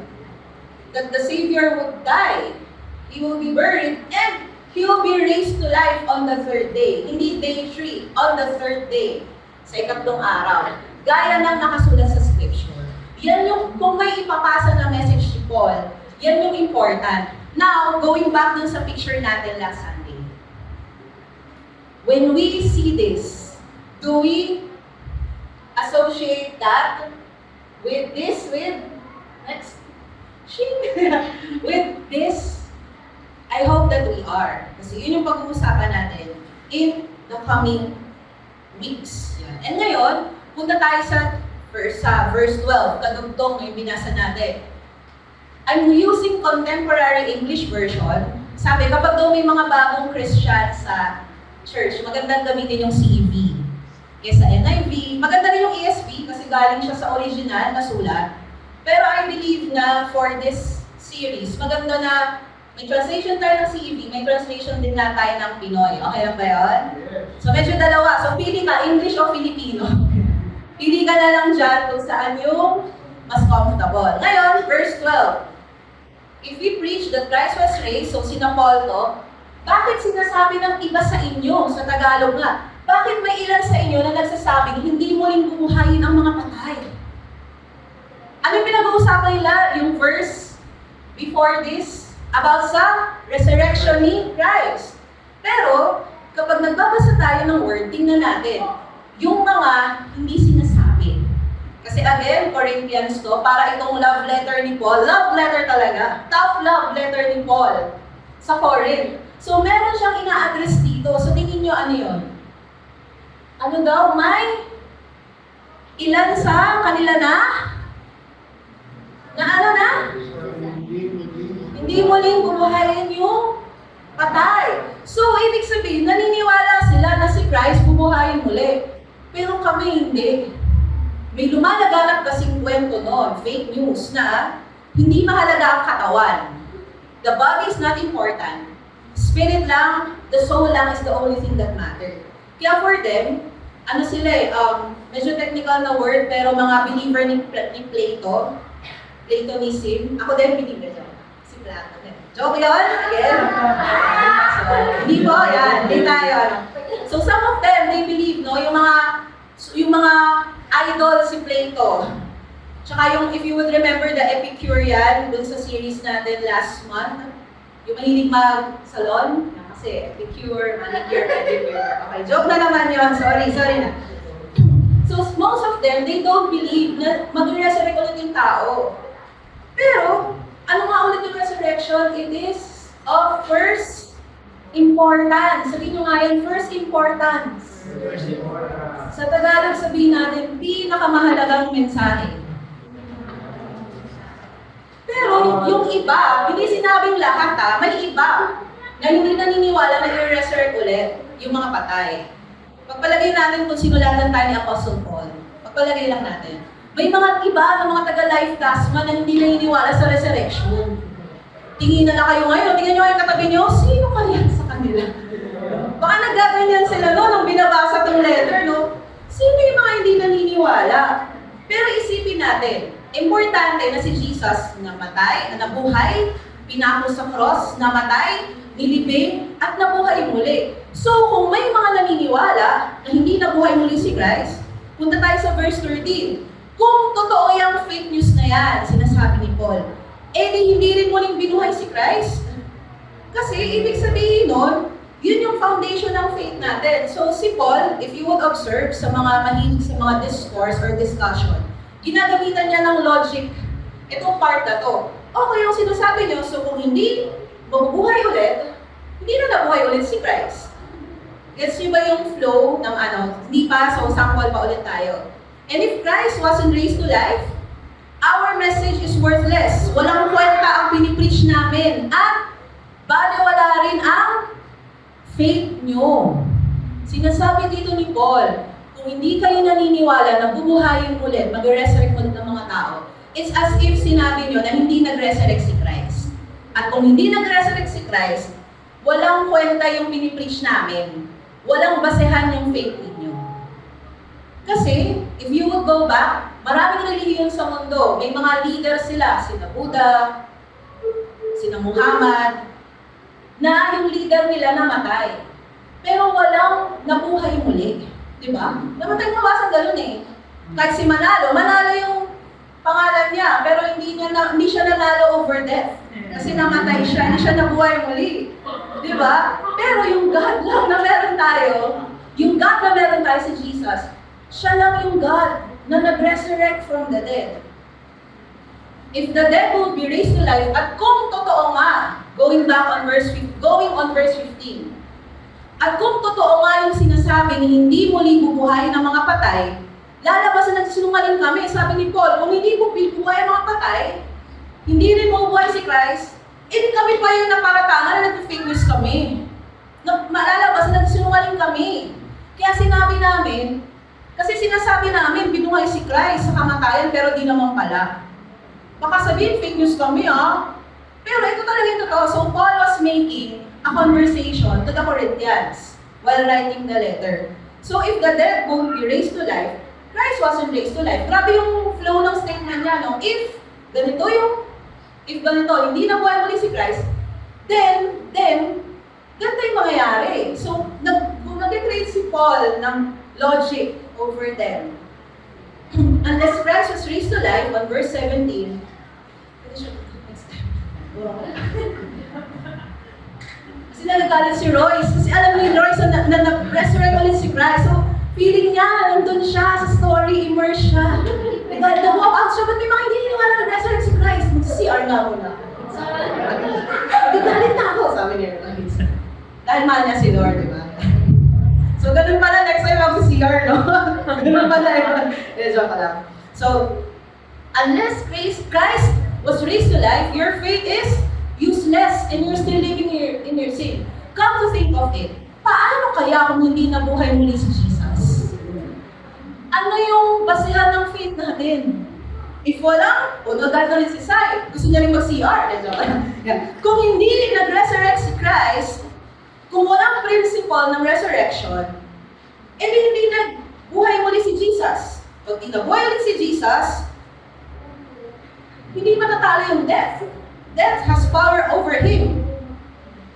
That the Savior would die. He will be buried and He will be raised to life on the third day. Hindi day 3, on the third day. Sa ikatlong araw. Gaya ng nakasulat sa scripture. Yan yung, kung may ipapasa na message si Paul, yan yung important. Now, going back dun sa picture natin last Sunday. When we see this, do we associate that with this, with this? I hope that we are. Kasi yun yung pag-uusapan natin in the coming weeks. Yan. And ngayon, punta tayo sa verse 12, kadugtong yung binasa natin. I'm using contemporary English version. Sabi, kapag daw may mga bagong Christian sa church, magandang gamitin yung CEV. Kesa NIV, maganda rin yung ESV kasi galing siya sa original na sulat. Pero I believe na for this series, maganda na may translation tayo ng CEV, may translation din na tayo ng Pinoy. Okay lang ba yun? So medyo dalawa. So pili ka, English o Filipino. Pili ka na lang dyan kung saan yung mas comfortable. Ngayon, verse 12. If we preach that Christ was raised, so sina Paul to, bakit sinasabi ng iba sa inyo, sa Tagalog nga, bakit may ilan sa inyo na nagsasabing hindi muling bubuhayin ang mga patay? Ano yung pinag-uusapan nila? Yung verse before this? About sa resurrection ni Christ. Pero, kapag nagbabasa tayo ng word, tingnan natin, yung mga hindi sinasabi. Kasi again, Corinthians to, para itong love letter ni Paul, love letter talaga, tough love letter ni Paul sa Corinth. So, meron siyang ina-address dito. So, tingin nyo ano yun? Ano daw? May ilan sa kanila na ano na? Hindi muling bubuhayin yung patay. So, ibig sabihin, naniniwala sila na si Christ bubuhayin muli. Pero kami hindi. May lumalaganap kasing kwento noon, fake news, na hindi mahalaga ang katawan. The body is not important. Spirit lang, the soul lang is the only thing that matters. Kaya for them, ano sila medyo technical na word, pero mga believer ni Plato, Platonism, ako din believer dyan. Joke yun? Again? So, hindi po, yan. Hindi tayo. So, some of them, they believe, no, yung mga idol si Plato. Tsaka yung, if you would remember the Epicurean, dun sa series natin last month, yung mahilig mag-salon, kasi Epicure, manicure, pedicure. Okay, joke na naman yun. Sorry na. So, most of them, they don't believe na mag-resurrect ulit yung tao. Pero, ano nga ulit yung resurrection? It is of first importance. Sabihin nyo nga yan, first importance. Sa Tagalog sabihin natin, pinakamahalagang mensahe. Pero yung iba, hindi sinabing lahat may iba na hindi naniniwala na i-resurrect ulit yung mga patay. Pagpalagay natin kung sinulatan tayo ni Apostle Paul. Pagpalagay lang natin. May mga iba ng mga taga-life tasman na hindi naniniwala sa resurrection. Tingin na kayo ngayon, tingnan nyo yung katabi nyo, sino kaya sa kanila? Baka nagaganyan sila nung binabasa tong letter, no? Sino yung mga hindi naniniwala? Pero isipin natin, importante na si Jesus namatay, na nabuhay, pinako sa cross, namatay, nilibing, at nabuhay muli. So, kung may mga naniniwala na hindi nabuhay muli si Christ, punta tayo sa verse 13. Kung totoo yung fake news na yan, sinasabi ni Paul, di hindi rin muling binuhay si Christ. Kasi ibig sabihin nun, yun yung foundation ng faith natin. So si Paul, if you would observe sa mga mahilig sa mga discourse or discussion, ginagamitan niya ng logic. Itong part na to. Okay yung sinasabi niyo, so kung hindi mabubuhay ulit, hindi na nabuhay ulit si Christ. Gets niyo ba yung flow ng Hindi pa, so sample pa ulit tayo. And if Christ wasn't raised to life, our message is worthless. Walang kwenta ang pinipreach namin. At baliwala rin ang faith nyo. Sinasabi dito ni Paul, kung hindi kayo naniniwala na bubuhayin ulit, mag-resurrect ulit ng mga tao, it's as if sinabi nyo na hindi nag-resurrect si Christ. At kung hindi nag-resurrect si Christ, walang kwenta yung pinipreach namin. walang basehan yung faith ninyo. Kasi, if you would go back, maraming relihiyon sa mundo. May mga leader sila, sina Buddha, sina Muhammad, na yung leader nila namatay. Pero walang nabuhay muli. Diba? Namatay mawasan ganun eh. Kahit si Manalo yung pangalan niya, pero hindi siya nanalo over death. Kasi namatay siya, hindi siya nabuhay muli. Diba? Pero yung God lang na meron tayo, yung God na meron tayo si Jesus, siya lang yung God na nag-resurrect from the dead. If the dead will be raised to life, at kung totoo nga, going on verse 15, at kung totoo nga yung sinasabing hindi muli bubuhayin ng mga patay, lalabas na nagsinungaling kami. Sabi ni Paul, kung hindi bubuhay ang mga patay, hindi rin mabubuhay si Christ, hindi kami pa yung naparatangan na nag-fake news kami. Lalabas na nagsinungaling kami. Kaya sinabi namin, kasi sinasabi namin, binuhay si Christ sa kamatayan, pero di naman pala. Baka sabihin, fake news kami Pero ito talaga yung totoo. So Paul was making a conversation to the Corinthians while writing the letter. So if the dead won't be raised to life, Christ wasn't raised to life. Grabe yung flow ng statement niya, no? If ganito, hindi na buhay muli si Christ, then, ganito yung mangyayari. So, kung nag-create si Paul ng logic over them, unless Christ was raised to life, on verse 17, kasi nagagalit si Royce, kasi alam ni Royce na nag-resurrect ulit si Christ. So, feeling niya, nandun siya sa story, immerse siya. Nag-walk out siya, ba't may mga hindi nga nag-resurrect si Christ? Mag-CR nga muna. Nagalit na ako, sabi ni Royce. Dahil mahal niya si Lord, di ba? So, ganun pala next time mag-CR, no? Ganun pala yun. Joke lang. So, unless Christ was raised to life, your faith is useless and you're still living in your sin. Come to think of it, paano kaya kung hindi nabuhay muli si Jesus? Ano yung basehan ng faith natin? If walang, nagagalit si Sai, gusto niya rin mag-CR. Kung hindi nag-resurrect si Christ, kung walang principle ng resurrection, hindi nagbuhay muli si Jesus. Pag di nabuhay ulit si Jesus, hindi matatalo yung death. Death has power over him.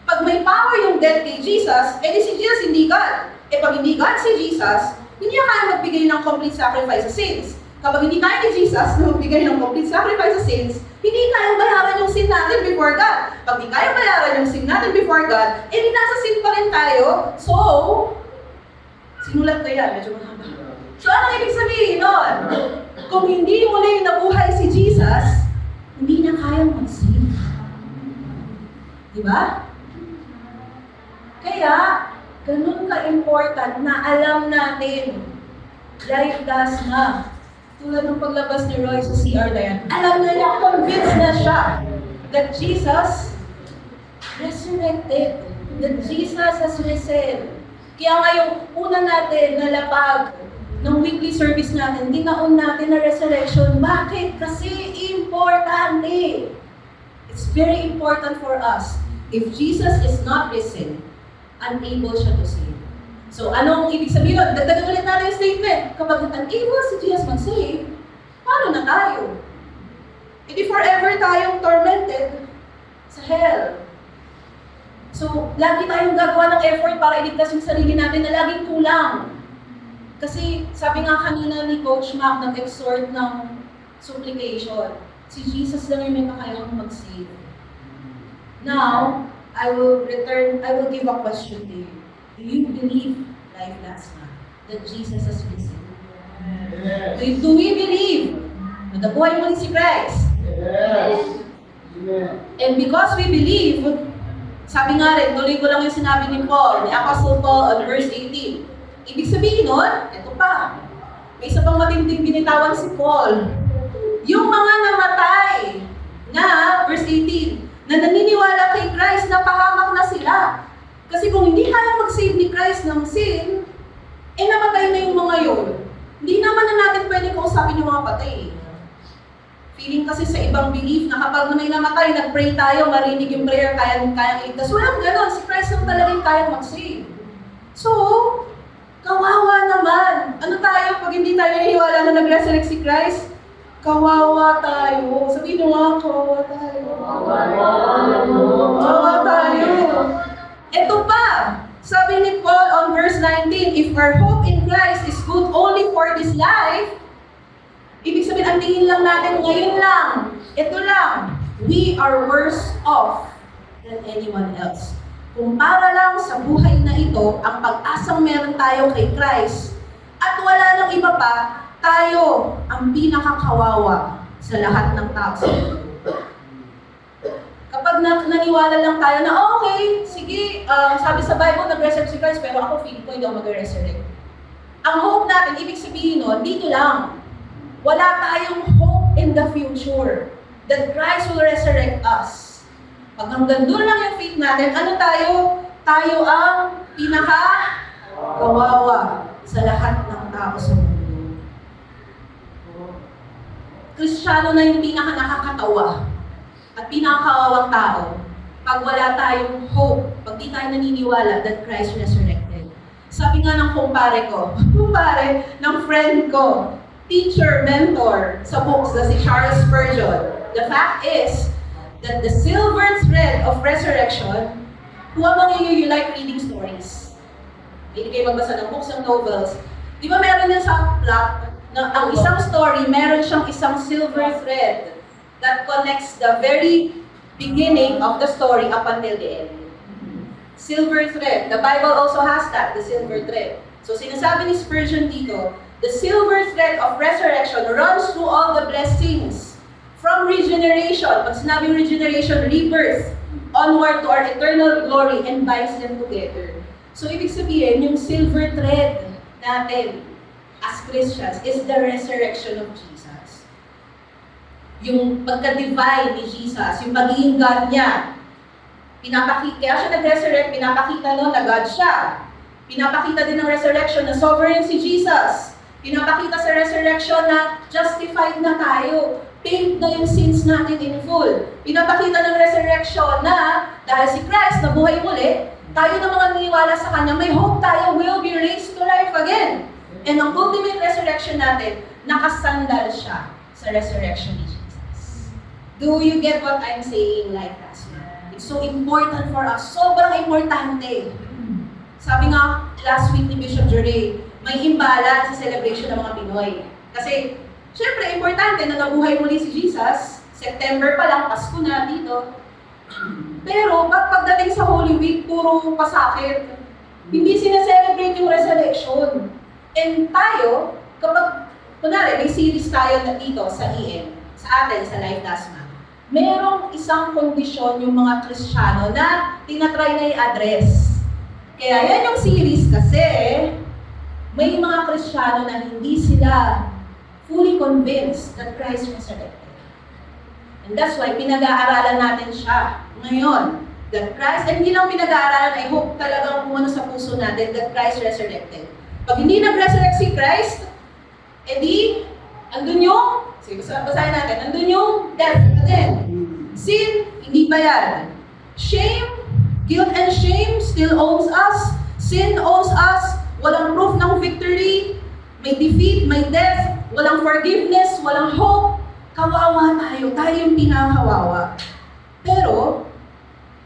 Pag may power yung death kay Jesus, si Jesus hindi God. Pag hindi God si Jesus, hindi niya kaya magbigay ng complete sacrifice sa sins. Kapag hindi kaya ni Jesus na magbigay ng complete sacrifice sa sins, hindi kayang bayaran yung sin natin before God. Pag di kayang bayaran yung sin natin before God, nasa sin pa rin tayo. So, sinulat ko yan, medyo mahaba. So, ano ibig sabihin nun? Kung hindi muli nabuhay si Jesus, hindi niya kayang mag-sin. Diba? Kaya, ganun ka-important na alam natin, life does na. Tulad ng paglabas ni Roy sa CR na yan, alam na niya, convinced na siya that Jesus resurrected, that Jesus has risen. Kaya ngayong una natin na lapag ng weekly service natin, dinaon natin na resurrection. Bakit? Kasi importante. It's very important for us. If Jesus is not risen, unable siya to save. So, anong ibig sabihin? Dagdagan ulit natin yung statement. Kapag unable si Jesus mag-save, paano na tayo? Hindi forever tayong tormented sa hell. So, lagi tayong gagawa ng effort para iligtas yung sarili natin na laging kulang. Kasi, sabi nga kanina ni Coach Mac, nag-exhort ng supplication. Si Jesus lang yung may kakayahang mag-save. Now, I will give a question to you. Do you believe life lasts na? That Jesus has risen? Yes. Do we believe na nabuhay muli si Christ? Yes. And because we believe, sabi nga rin, tuloy ko lang yung sinabi ni Paul, ni Apostle Paul on verse 18. Ibig sabihin nun, ito pa, may isa pang matinding binitawan si Paul. Yung mga namatay na, verse 18, na naniniwala kay Christ, napahamak na sila. Kasi kung hindi kaya mag-save ni Christ ng sin, namatay na yung mga yun. Hindi naman na natin pwede kausapin yung mga patay. Feeling kasi sa ibang belief na kapag may namatay, nag-pray tayo, marinig yung prayer, kayang iligtas. Walang ganon, si Christ lang talaga yung kayang mag-save. So, kawawa naman. Ano tayo pag hindi tayo naniniwala na nag-resurrect si Christ? Kawawa tayo. Sabihin nyo nga, kawawa tayo. Kawawa tayo. Ito pa, sabi ni Paul on verse 19, if our hope in Christ is good only for this life, ibig sabihin, ang tingin lang natin ngayon lang. Ito lang, we are worse off than anyone else. Kung para lang sa buhay na ito, ang pag-asang meron tayo kay Christ, at wala nang iba pa, tayo ang pinakakawawa sa lahat ng tao sa mundo. Kapag naniwala lang tayo na, okay, sige, sabi sa Bible, nag-resurrect si Christ, pero ako feeling ko hindi ako mag-resurrect. Ang hope natin, ibig sabihin nun, dito lang. Wala tayong hope in the future that Christ will resurrect us. Pag hanggang doon lang yung faith natin, ano tayo? Tayo ang pinaka-kawawa sa lahat ng tao sa mundo. Kristiyano na yung pinaka-nakakatawa at pinaka-kawawang tao pag wala tayong hope, pag di tayo naniniwala that Christ resurrected. Sabi nga ng kumpare ng friend ko, teacher, mentor sa books na si Charles Spurgeon, the fact is that the silver thread of resurrection, who among you like reading stories? Hindi kayo magbasa ng books and novels. Di ba meron din sa plot na ang isang story, meron siyang isang silver thread that connects the very beginning of the story up until the end. Silver thread. The Bible also has that, the silver thread. So sinasabi ni Spurgeon dito, the silver thread of resurrection runs through all the blessings from regeneration, pag sinabing regeneration, rebirth, onward to our eternal glory and binds them together. So ibig sabihin, yung silver thread natin as Christians is the resurrection of Jesus. Yung pagka-divine ni Jesus, yung pagiging God niya, kaya siya nag-resurrect, pinapakita na God siya. Pinapakita din ng resurrection na sovereign si Jesus. Pinapakita sa resurrection na justified na tayo. Paid na yung sins natin in full. Pinapakita ng resurrection na dahil si Christ nabuhay muli, tayo na mga naniwala sa Kanya, may hope tayo will be raised to life again. And ang ultimate resurrection natin, nakasandal siya sa resurrection ni Jesus. Do you get what I'm saying like that? It's so important for us. Sobrang importante. Sabi nga last week ni Bishop Juray, may imbalance sa celebration ng mga Pinoy. Kasi, syempre, importante na nabuhay muli si Jesus. September pa lang, Pasko na dito. Pero, pagdating sa Holy Week, puro pasakit. Hindi sineselebrate yung resurrection. And tayo, kapag, kunwari, may series tayo na dito sa EM, sa atin, sa Life Dasma, merong isang kondisyon yung mga Kristiyano na tinatry na i-address. Kaya yan yung series kasi, may mga Kristiyano na hindi sila fully convinced that Christ resurrected. And that's why pinag-aaralan natin siya ngayon. That Christ, and hindi lang pinag-aaralan, I hope talagang umano sa puso natin that Christ resurrected. Pag hindi nag-resurrect si Christ, edi, andun yung, sige, basahin natin, andun yung death again. Sin, hindi ba yan? Shame, guilt and shame still owns us. Sin owns us. Walang proof ng victory. May defeat, may death. Walang forgiveness, walang hope. Kawawa tayo. Tayo yung pinakawawa. Pero,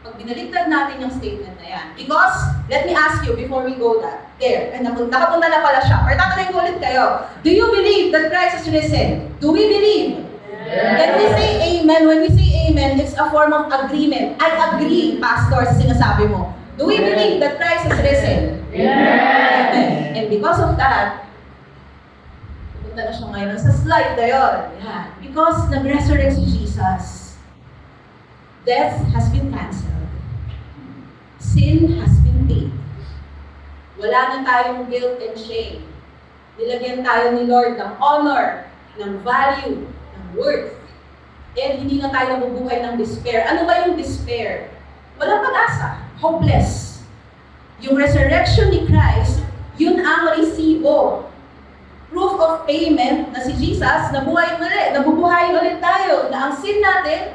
pag binaliktad natin yung statement na yan, because, let me ask you before we go there, and nakapunta na pala siya, or tatanungin ko ulit kayo, do you believe that Christ is risen? Do we believe? Yes. When we say amen, it's a form of agreement. I agree, Pastor, sa sinasabi mo. Do we believe that Christ is risen? Yes. Amen. And because of that, pupunta na siya ngayon sa slide na yun. Yeah. Because nag-resurrect si Jesus, death has been cancelled. Sin has been paid. Wala na tayong guilt and shame. Nilagyan tayo ni Lord ng honor, ng value, ng worth. And hindi na tayo nabubuhay ng despair. Ano ba yung despair? Walang pag-asa. Hopeless. Yung resurrection ni Christ, yun ang resibo. Proof of payment na si Jesus, nabubuhay ulit tayo, na ang sin natin,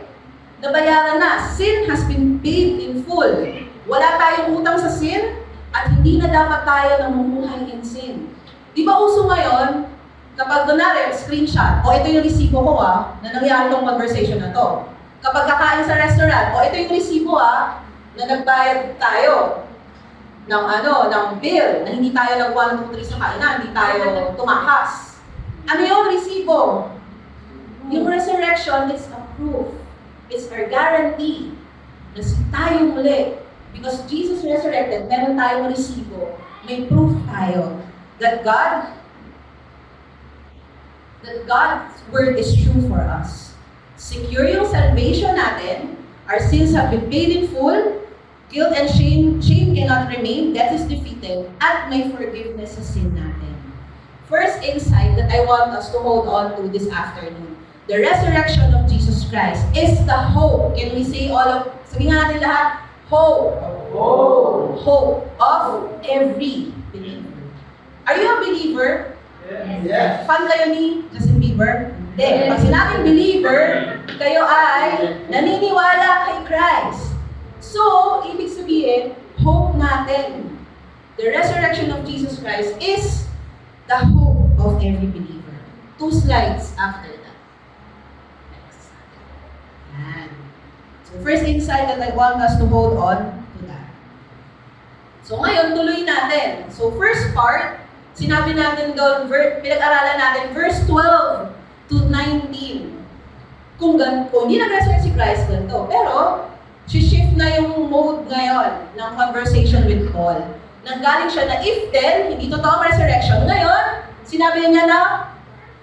nabayaran na. Sin has been paid in full. Wala tayong utang sa sin, At hindi na dapat tayo namumuhay in sin. Di ba uso ngayon, kapag kunwari, screenshot, o ito yung resibo ko na nangyari tong conversation na to. Kapag kakain sa restaurant, o ito yung resibo na nagbayad tayo ng bill, na hindi tayo nag 1, 2, 3 sa kainan, hindi tayo tumakas. Ano yung resibo? Yung resurrection is a proof. It's our guarantee na tayo muli. Because Jesus resurrected, meron tayong resibo. May proof tayo that God's word is true for us. Secure yung salvation natin. Our sins have been paid in full. Guilt and shame cannot remain. Death is defeated. At may forgiveness sa sin natin. First insight that I want us to hold on to this afternoon. The resurrection of Jesus Christ is the hope. Can we say sabihin natin lahat, hope. Hope of every believer. Are you a believer? Yes. Fan kayo ni Justin Bieber? Hindi. Pag sinabing believer, kayo ay naniniwala kay Christ. So, ibig sabihin, hope natin. The resurrection of Jesus Christ is the hope of every believer. 2 slides after that. Next. Yan. So, first insight that I want us to hold on to that. So, ngayon, tuloy natin. So, first part, sinabi natin doon, pinag-aralan natin, verse 12 to 19. Kung hindi nag-resurrect si Christ, ganito. Pero, shift na yung mode ngayon ng conversation with Paul. Nanggaling siya na if then, hindi totoo ang resurrection. Ngayon, sinabi niya na,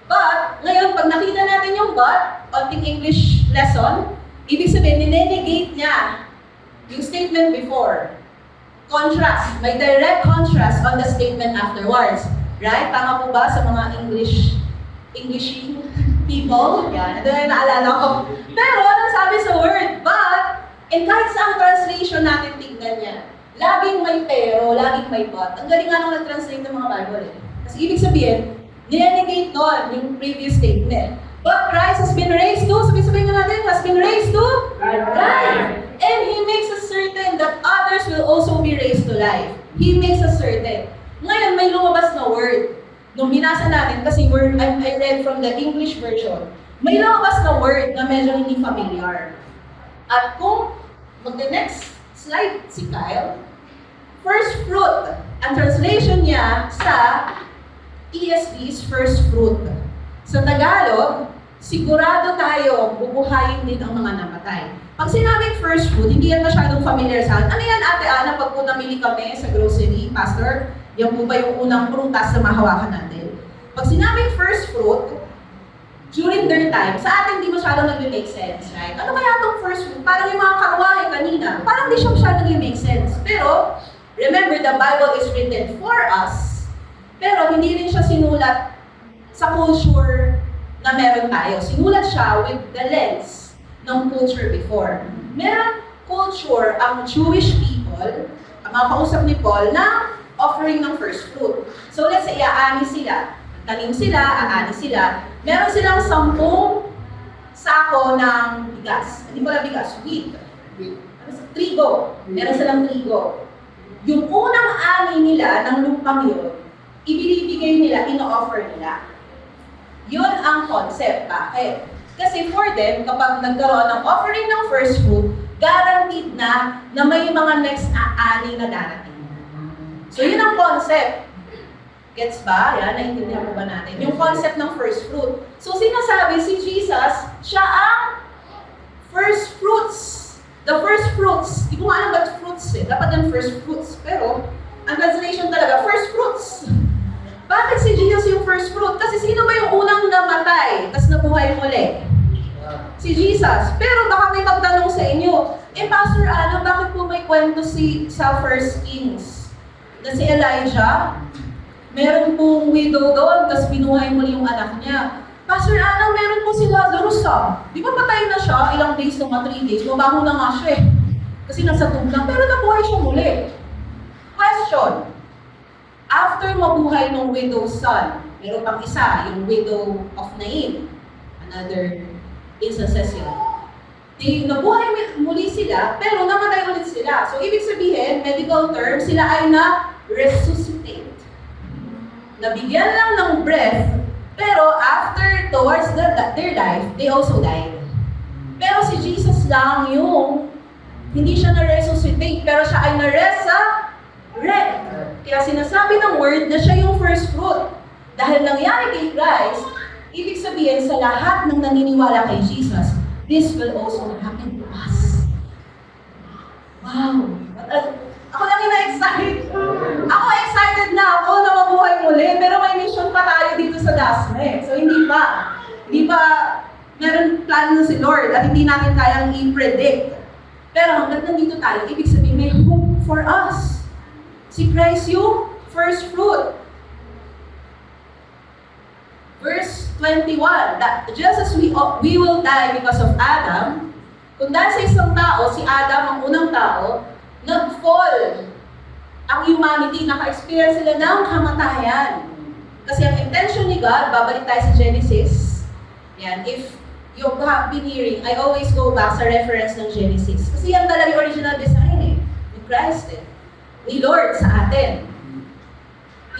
but, ngayon, pag nakita natin yung but, onting English lesson, ibig sabihin, ninenegate niya yung statement before. Contrast. May direct contrast on the statement afterwards. Right? Tama po ba sa mga Englishing people? Yan. Ito na yung naalala ko. Pero, ano sabi sa word? But, and kahit sa translation natin tignan niya, laging may pero, laging may but. Ang galing nga nung nag-translate ng mga Bible Kasi ibig sabihin, ninenegate doon yung previous statement. But Christ has been raised to, sabihin nga natin, has been raised to life. And He makes us certain that others will also be raised to life. He makes us certain. Ngayon, may lumabas na word. Nung binasa natin, kasi I read from the English version, may lumabas na word na medyo hindi familiar. At kung mag-next slide si Kyle, first fruit. Ang translation niya sa ESV is first fruit. Sa Tagalog, sigurado tayo bubuhayin din ang mga namatay. Pag sinabing first fruit, hindi yan masyadong familiar sa atin. Ano yan, Ate Ana, pag po namili kami sa grocery, Pastor, yan po ba yung unang prutas na mahawakan natin? Pag sinabing first fruit, during their time, sa atin hindi masyadong nag-make sense, right? Ano kaya itong first fruit? Parang yung mga karwahe kanina, parang hindi siya masyadong nag-make sense. Pero, remember, the Bible is written for us, pero hindi rin siya sinulat sa culture na meron tayo. Sinulat siya with the lens ng culture before. Meron culture ang Jewish people, ang mga kausap ni Paul, na offering ng first fruit. So let's say, aani sila. Tanim sila, aani sila. Meron silang 10 sako ng bigas. Hindi pala bigas, wheat. Trigo. Meron silang trigo. Yung unang ani nila ng lupang yun, ibinibigay nila, ino-offer nila. Yun ang concept. Bakit? Kasi for them, kapag nagkaroon ng offering ng first fruit, guaranteed na may mga next ani na darating. So yun ang concept. Gets ba? Yan, naiintindihan mo ba natin? Yung concept ng first fruit. So sinasabi si Jesus, siya ang first fruits. The first fruits. Di ko nga alam ba't fruits eh. Dapat yung first fruits. Pero, ang translation talaga, first fruits. Bakit si Jesus yung first fruit? Kasi sino ba yung unang namatay, tas nabuhay muli? Si Jesus. Pero baka may magtanong sa inyo, Pastor Ana, bakit po may kwento sa First Kings? Na si Elijah, meron pong widow doon, tas binuhay muli yung anak niya. Pastor Ana, meron po si Lazarus Di ba patay na siya, ilang days na 3 days, mabango na nga siya eh. Kasi nasa tomb lang, pero nabuhay siya muli. Question. After mabuhay ng widow's son, meron pang isa, yung widow of Nain. Another instances yun. Nabuhay muli sila, pero namatay ulit sila. sila. So, ibig sabihin, medical term, sila ay na-resuscitate. Nabigyan lang ng breath, pero after, towards their life, they also died. Pero si Jesus lang yung, hindi siya na-resuscitate, pero siya ay na-resurrect. Kaya sinasabi ng word na siya yung first fruit. Dahil nangyari kay Christ, ibig sabihin sa lahat ng naniniwala kay Jesus, this will also happen to us. Wow! Ako lang yung na-excited. Ako excited na ako na mabuhay muli, pero may mission pa tayo dito sa Dasme. So hindi pa. Meron plan na si Lord at hindi natin kayang i-predict. Pero hanggang nandito tayo, ibig sabihin may hope for us. Si Christ yung first fruit. Verse 21, that just as we will die because of Adam, kung dahil sa isang tao, si Adam ang unang tao, nag-fall ang humanity, naka-experience sila ng kamatayan. Kasi ang intention ni God, babalik tayo sa Genesis, yan, if you have been hearing, I always go back sa reference ng Genesis. Kasi yan talaga yung original design ni Christ ni Lord sa atin.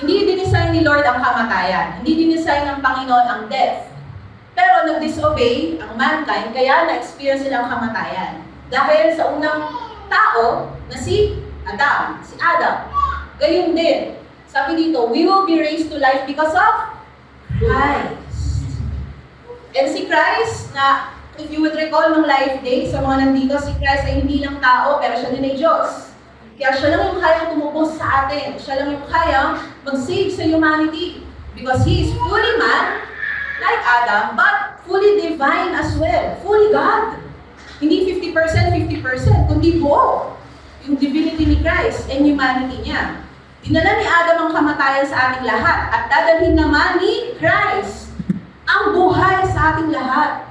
Hindi dinesign ni Lord ang kamatayan. Hindi dinesign ng Panginoon ang death. Pero nag-disobey ang mankind, kaya na-experience sila ang kamatayan. Dahil sa unang tao na si Adam. Gayun din. Sabi dito, we will be raised to life because of Christ. And si Christ, na if you would recall ng life day, sa mga nandito, si Christ ay hindi lang tao, pero siya din ay Diyos. Kaya siya lang yung kayang tumubos sa atin. Siya lang yung kayang mag-save sa humanity. Because He is fully man, like Adam, but fully divine as well. Fully God. Hindi 50%, kundi buo. Yung divinity ni Christ and humanity niya. Dinala ni Adam ang kamatayan sa ating lahat at dadalhin naman ni Christ ang buhay sa ating lahat.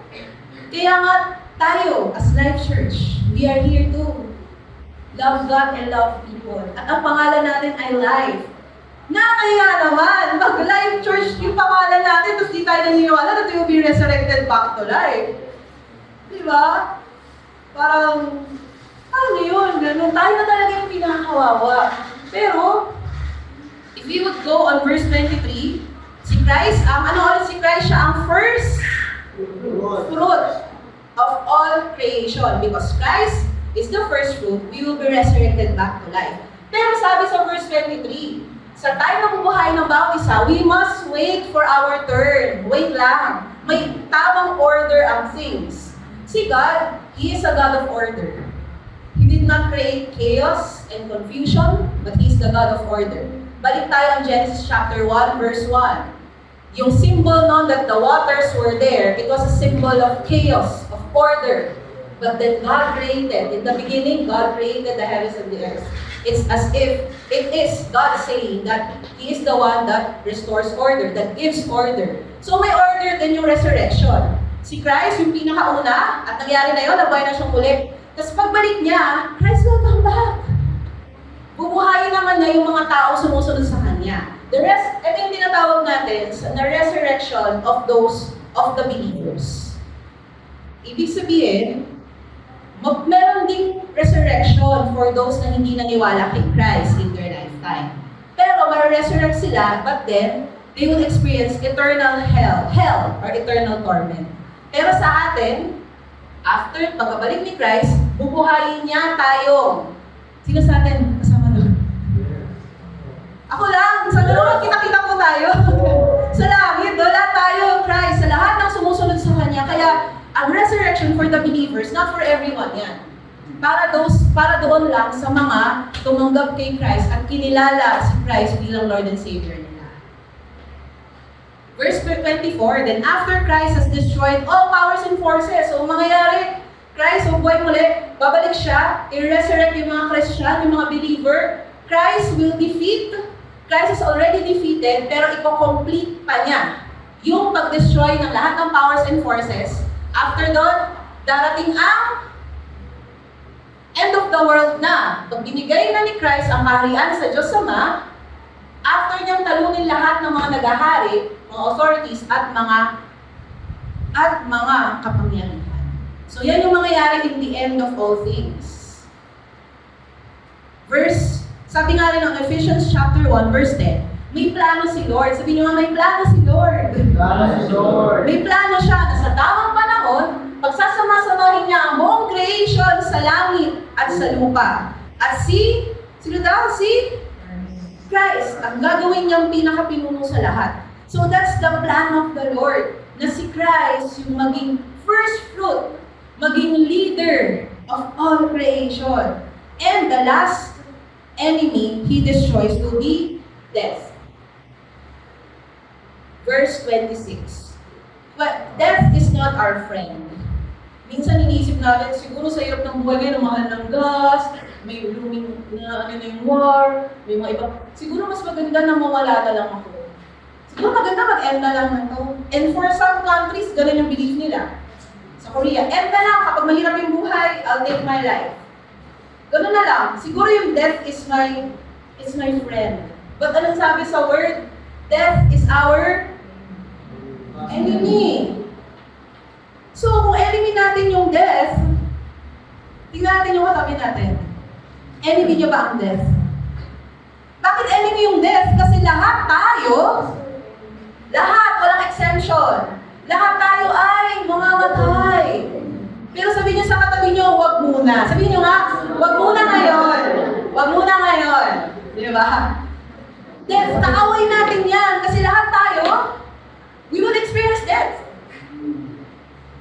Kaya nga tayo, as Life Church, we are here to love God and love people. At ang pangalan natin ay life. Nakakaya naman, pag Life Church yung pangalan natin, tapos di tayo naniniwala that we will be resurrected back to life. Diba? Parang, ano yun? Ganun. Tayo na talaga yung pinakawawa. Pero, if we would go on verse 23, si Christ, si Christ siya ang first fruit of all creation. Because Christ is the first fruit, we will be resurrected back to life. Pero sabi sa verse 23, sa time na bubuhay ng bawat isa, we must wait for our turn. Wait lang. May tamang order ang things. Si God, He is a God of order. He did not create chaos and confusion, but He is the God of order. Balik tayo ang Genesis chapter 1, verse 1. Yung symbol nun that the waters were there, it was a symbol of chaos, of order. But then God created. In the beginning, God created the heavens and the earth. It's as if it is God saying that He is the one that restores order, that gives order. So may order din yung resurrection. Si Christ, yung pinakauna, at nangyari na yun, nabuhay na siyang muli. Tapos pagbalik niya, Christ will come back. Bubuhayin naman na yung mga tao sumusunod sa Kanya. The rest, ito yung tinatawag natin na resurrection of the believers. Ibig sabihin, meron ding resurrection for those na hindi naniwala kay Christ in their lifetime. Pero ma-resurrect sila, but then, they will experience eternal hell or eternal torment. Pero sa atin, after pagkabalik ni Christ, bubuhayin niya tayo. Sino sa atin kasama doon? Ako lang, sa loob, kita-kita po tayo. Sa langit, wala tayo, Christ, sa lahat ng sumusunod sa Kanya. Kaya, ang resurrection for the believers, not for everyone yan. Para doon lang sa mga tumanggap kay Christ at kinilala si Christ bilang Lord and Savior nila. Verse 24, then after Christ has destroyed all powers and forces, so mangyayari, Christ, buhay muli, babalik siya, i-resurrect yung mga Christian, yung mga believer, Christ will defeat, Christ is already defeated, pero i-complete pa niya yung pag-destroy ng lahat ng powers and forces. After doon, darating ang end of the world na. Pag binigay na ni Christ ang kaharian sa Diyos Ama, after niyang talunin lahat ng mga nagahari, mga authorities at mga kapangyarihan. So yan yung mangyayari in the end of all things. Sabi nga rin ng Ephesians chapter 1, verse 10, may plano si Lord. Sabi niyo nga, may plano si Lord. May plano siya na sa tamang panahon, pagsasama-samahin niya ang buong creation sa langit at sa lupa. At sino daw? Si Christ. Ang gagawin niyang pinakapinuno sa lahat. So that's the plan of the Lord. Na si Christ yung maging first fruit, maging leader of all creation. And the last enemy He destroys will be death. Verse 26. But death is not our friend. Minsan iniisip natin, siguro sa hirap ng buhay ngayon, mahal ng gas, may looming na yung war, may mga iba. Siguro mas maganda na mawala na lang ako. Siguro maganda mag-end na lang na to. And for some countries, ganun yung belief nila. Sa Korea, end na lang, kapag mahirap yung buhay, I'll take my life. Ganun na lang. Siguro yung death is my friend. But anong sabi sa word? Death is our enemy. So, kung enemy natin yung death, tingnan natin yung katabi natin. Enemy niya ba ang death? Bakit enemy yung death? Kasi lahat tayo, walang exemption. Lahat tayo ay mamamatay. Pero sabihin niyo sa katabi niyo, huwag muna. Sabihin niyo nga, huwag muna ngayon. Huwag muna ngayon. Di ba? Death, kaaway natin yan. Kasi lahat tayo, we will experience death.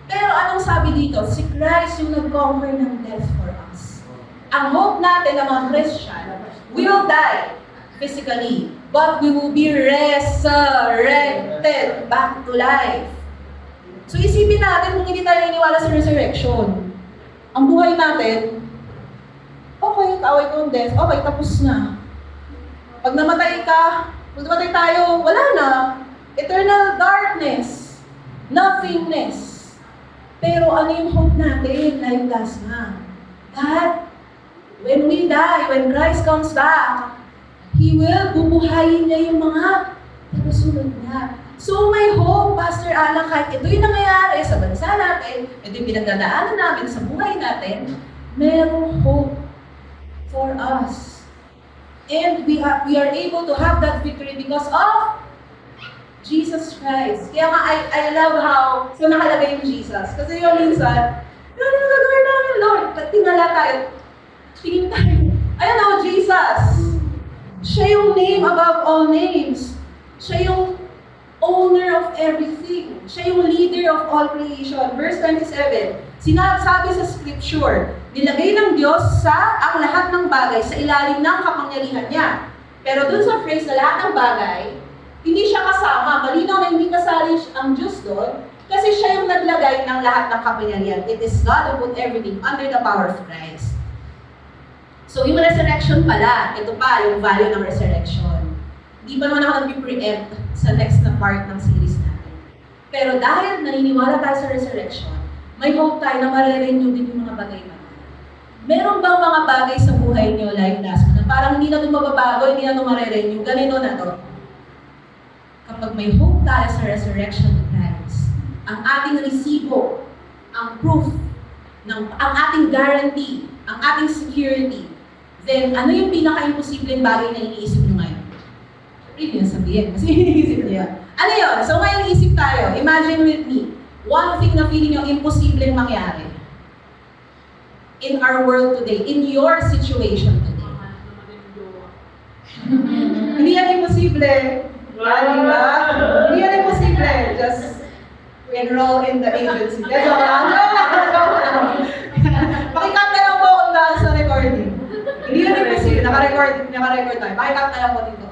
Pero anong sabi dito? Si Christ yung nag-conquer ng death for us. Ang hope natin ng mga Christian, we will die physically, but we will be resurrected back to life. So isipin natin kung hindi tayo naniniwala sa resurrection. Ang buhay natin, okay, kaaway ko ng death, okay, tapos na. Pag namatay tayo, wala na. Eternal darkness, nothingness. Pero ano yung hope natin? Life lasts na. That when we die, when Christ comes back, He will bubuhayin niya yung mga tagasunod niya. So may hope, Pastor Alan, kahit ito yung nangyayari sa bansa natin, ito yung pinagdadaanan namin sa buhay natin, merong hope for us. And we are able to have that victory because of Jesus Christ. Kaya nga, I love how so nakalagay yung Jesus. Kasi yung minsan, ano nagawin namin, Lord? Tingala tayo. Tingin tayo. Ayun na, Jesus. Siya yung name above all names. Siya yung owner of everything. Siya yung leader of all creation. Verse 27, sinasabi sa scripture, nilagay ng Diyos ang lahat ng bagay sa ilalim ng kapangyarihan niya. Pero dun sa phrase na lahat ng bagay, hindi siya kasama. Malinaw na hindi kasali ang Diyos doon kasi siya yung naglagay ng lahat ng kapangyarihan. It is God who put everything under the power of Christ. So yung resurrection pala, ito pa yung value ng resurrection. Hindi pa naman ako nag-preempt sa next na part ng series natin. Pero dahil naniniwala tayo sa resurrection, may hope tayo na marirenew din yung mga bagay na. Meron bang mga bagay sa buhay niyo, life last na parang hindi na ito mababago, hindi na ito marirenew, ganito na to. Kapag may hope tayo sa resurrection of Christ, ang ating resibo, ang proof, ang ating guarantee, ang ating security, then ano yung pinaka-imposibleng bagay na iniisip nyo ngayon? Hindi nyo sabihin, kasi iniisip nyo yan. Ano yun? So ngayon isip tayo, imagine with me, one thing na feeling nyo imposibleng mangyari in our world today, in your situation today. Hindi yan imposible. Diba? Hindi yan imposible. Just enroll in the agency. Pakikap na lang po kung dahil sa recording. Hindi yan imposible. Naka-record tayo. Pakikap na lang po dito.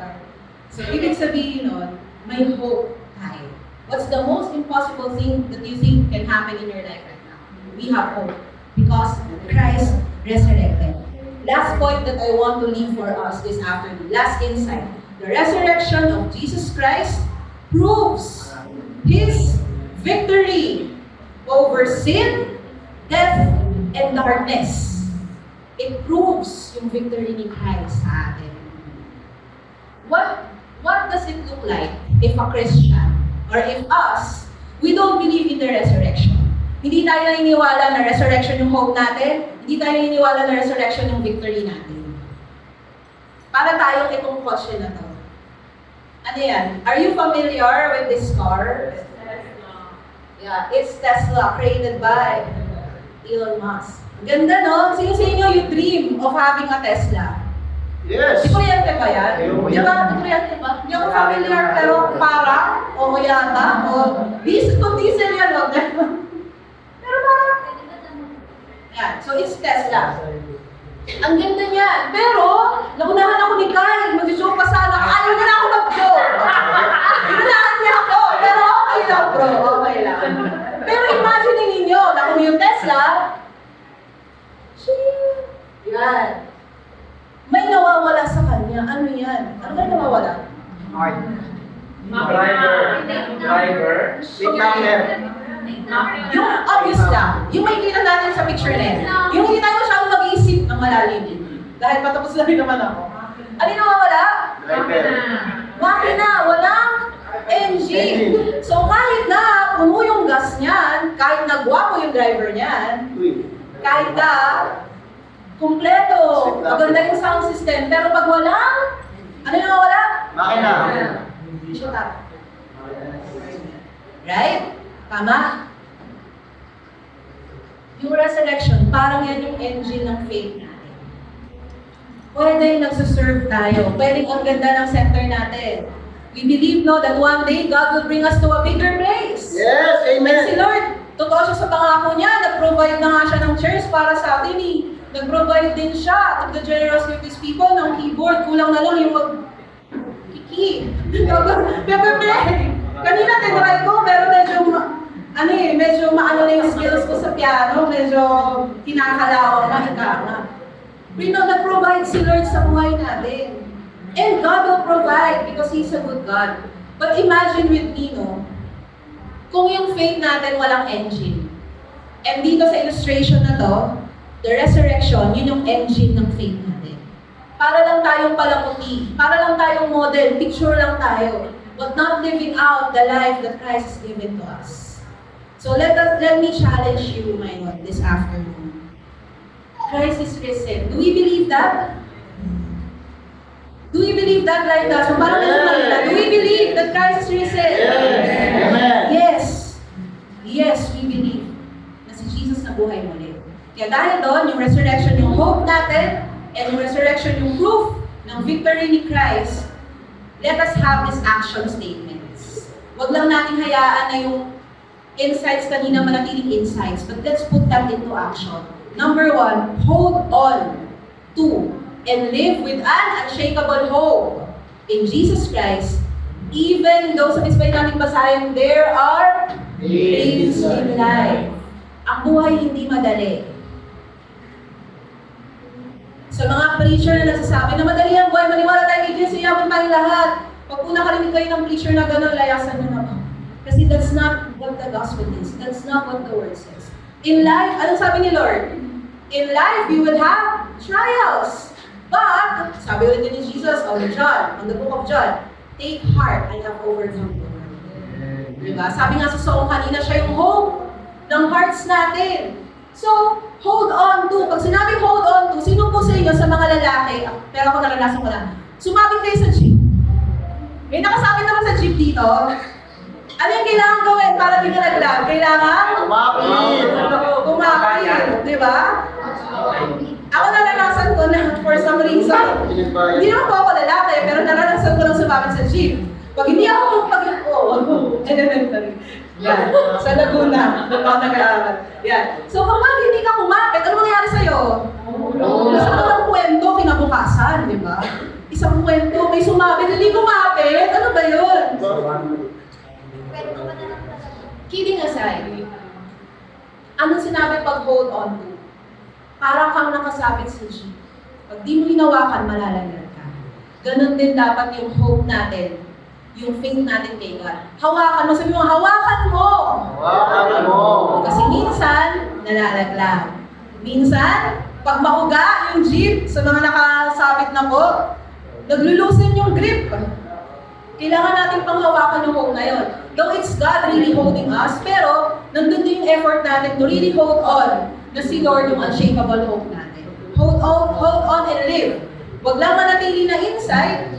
So, ibig sabihin nun, may hope tayo. What's the most impossible thing that you think can happen in your life right now? We have hope. Because Christ resurrected. Last point that I want to leave for us this afternoon. Last insight. The resurrection of Jesus Christ proves His victory over sin, death, and darkness. It proves yung victory ni Christ sa atin. What does it look like if a Christian, or if us, we don't believe in the resurrection? Hindi tayo naniniwala na resurrection yung hope natin, hindi tayo naniniwala na resurrection yung victory natin. Para tayong itong question na to. Ano yan? Are you familiar with this car? Yeah, it's Tesla, created by Elon Musk. Ganda, no? Sino sa inyo you dream of having a Tesla? Yes! Di kuryente ba yan? Di ba? Di kuryente ba? Hindi ako familiar, pero parang, o yata, o diesel yan, o pero parang, yan. So, it's Tesla. Ang ganda niyan. Pero, naunahan ako ni Kyle. Mag-joke pa sana. Ayaw niya na ako mag-joke. Inunahan niya ako. Pero okay lang, bro. Okay lang. Pero imagine ninyo, na kung yung Tesla, yan. May nawawala sa kanya. Ano yan? Ano may nawawala? Driver. Seat number. Yung obvious lang. Yung makikita natin sa picture na yan. Yung hindi tayo masyadong mag-iisip ng malalim. Dahil patapos na rin naman ako. Ano yung nawawala? Driver. Makina, walang engine. So kahit na puno yung gas niyan, kahit na gwapo yung driver niyan, kahit na kumpleto, maganda yung sound system, pero pag walang, ano yung nawawala? Makina. Hindi siya tama. Right? Tama? Yung resurrection, parang yan yung engine ng faith natin. Pwede nagsuserve tayo. Pwedeng ang ganda ng center natin. We believe, no, that one day God will bring us to a bigger place. Yes! And si Amen! Lord, totoo siya sa pangako niya. Nag-provide na nga siya ng chairs para sa atin eh. Nag-provide din siya to the generosity of His people ng keyboard. Kulang na lang yung kiki. Pepe play. Kanina tinry ko, pero medyo maano na yung skills ko sa piano. Medyo kinakalawang na ikama. We know that provide si Lord sa buhay natin. And God will provide because He's a good God. But imagine with me, no? Kung yung faith natin walang engine. And dito sa illustration na to, the resurrection, yun yung engine ng faith natin. Para lang tayong palamuti, para lang tayong model, picture lang tayo, but not living out the life that Christ has given to us. So let me challenge you, my Lord, this afternoon. Christ is risen. Do we believe that? Do we believe that like that? So parang do we believe that Christ is risen? Amen. Yes. Yes, we believe na si Jesus na buhay muli. Kaya dahil doon, yung resurrection, yung hope natin, and yung resurrection, yung proof ng victory ni Christ, let us have these action statements. Huwag lang natin hayaan na yung insights kanina manatiling insights, but let's put that into action. Number 1, hold on to and live with an unshakable hope in Jesus Christ. Even though sa misbay nating basahin, there are pains in life. Ang buhay hindi madali. Sa mga preacher na nagsasabi na madali ang buhay, maniwala tayo kay Jesus, iyaman tayong lahat. Pag po nakarinig kayo ng preacher na gano'n, layasan nyo naman. Kasi that's not what the gospel is. That's not what the word says. In life, anong sabi ni Lord? In life, you will have trials. But, sabi ulit ni Jesus on the book of John, take heart, I have overcome the world. Diba? Sabi nga sa song kanina, siya yung hope ng hearts natin. So, hold on to. Pag sinabing hold on to, sino po sa inyo sa mga lalaki, pero ako naranasan ko na, sumabit kayo sa jeep. May nakasabit naman sa jeep dito. Ano yung kailangan gawin para di ka naglag? Kailangan? Kumapit. Diba? Ako naranasan ko na for some reason. Hindi naman po ako lalaki, pero naranasan ko lang sumabit sa jeep. Pag hindi ako elementary. Yan. Sa Laguna. Doon ako nag-aaral. Yan. So kapag hindi ka kumapit, ano mangyayari sa'yo? Isang ng kwento kinabukasan, di ba? Isang kwento, may sumabit, hindi kumapit. Ano ba yun? Kidding aside, anong sinabi pag hold on to? Parang kang nakasabit sa jeep. Pag di mo hinawakan, malalagyan ka. Ganon din dapat yung hope natin, yung faith natin kay God. Hawakan mo, sabi mo, hawakan mo! Hawakan mo! Kasi minsan, nalalaglag. Minsan, pag mauga yung jeep, sa mga nakasabit na po, naglulusin yung grip. Kailangan natin panghawakan yung hope na yun. Though it's God really holding us, pero nandun din yung effort natin to really hold on na si Lord yung unshakable hope natin. Hold on and live Huwag lang manatili na inside,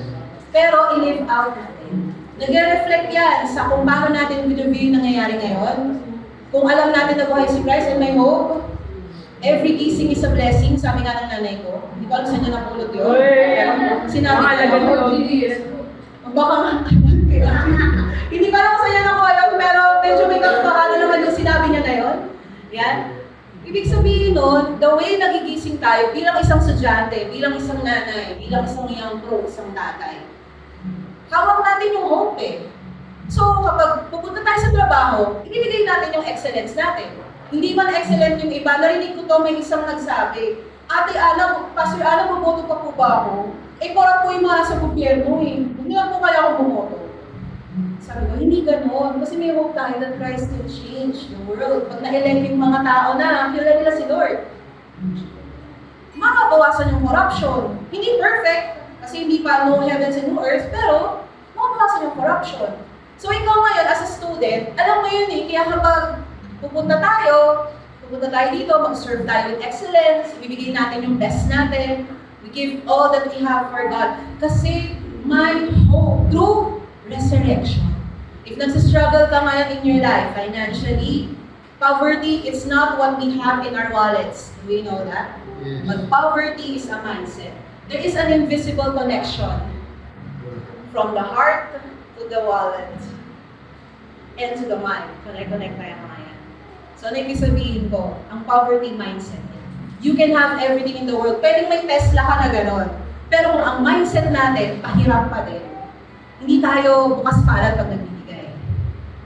pero i-live out natin. Nagre-reflect yan sa kung paano natin view yung nangyayari ngayon. Kung alam natin na buhay si Christ and may hope, every gising is a blessing, sabi nga ng nanay ko. Hindi ko alam saan niya napulot yun. Sinabi ko yun. Baka nga, hindi ko alam kung saan niya nakuha yun, pero medyo may katotohanan naman yung sinabi niya na yun. Yan. Ibig sabihin nun, the way nagigising tayo bilang isang estudyante, bilang isang nanay, bilang isang young pro, isang tatay, hawak natin yung hope eh. So kapag pupunta tayo sa trabaho, ibibigay natin yung excellence natin. Hindi man excellent yung iba, narinig ko to, may isang nagsabi, Ate Ana, Pastor Ana, bumoto pa po ba ako? Eh, para po yung mga sa gobyerno eh. Hindi lang po kaya ako bumoto. Sabi ko, hindi ganoon. Kasi may hope tayo that Christ will change the world. Pag na-elect yung mga tao na, kilala nila si Lord. Makabawasan yung corruption. Hindi perfect, kasi hindi pa no heavens and no earth, pero makabawasan yung corruption. So ikaw ngayon, as a student, alam mo yun eh, kaya kapag pupunta tayo dito, mag-serve tayo with excellence, ibibigay natin yung best natin, we give all that we have for God. Kasi my hope through resurrection. If nagsistruggle ka ngayon in your life, financially, poverty is not what we have in our wallets. Do we know that? But poverty is a mindset. There is an invisible connection from the heart to the wallet and to the mind. Connect tayo mga yan. So, ano ibig sabihin ko? Ang poverty mindset. You can have everything in the world. Pwedeng may Tesla ka na gano'n. Pero kung ang mindset natin, pahirap pa din. Hindi tayo bukas palad pag nagbibigay.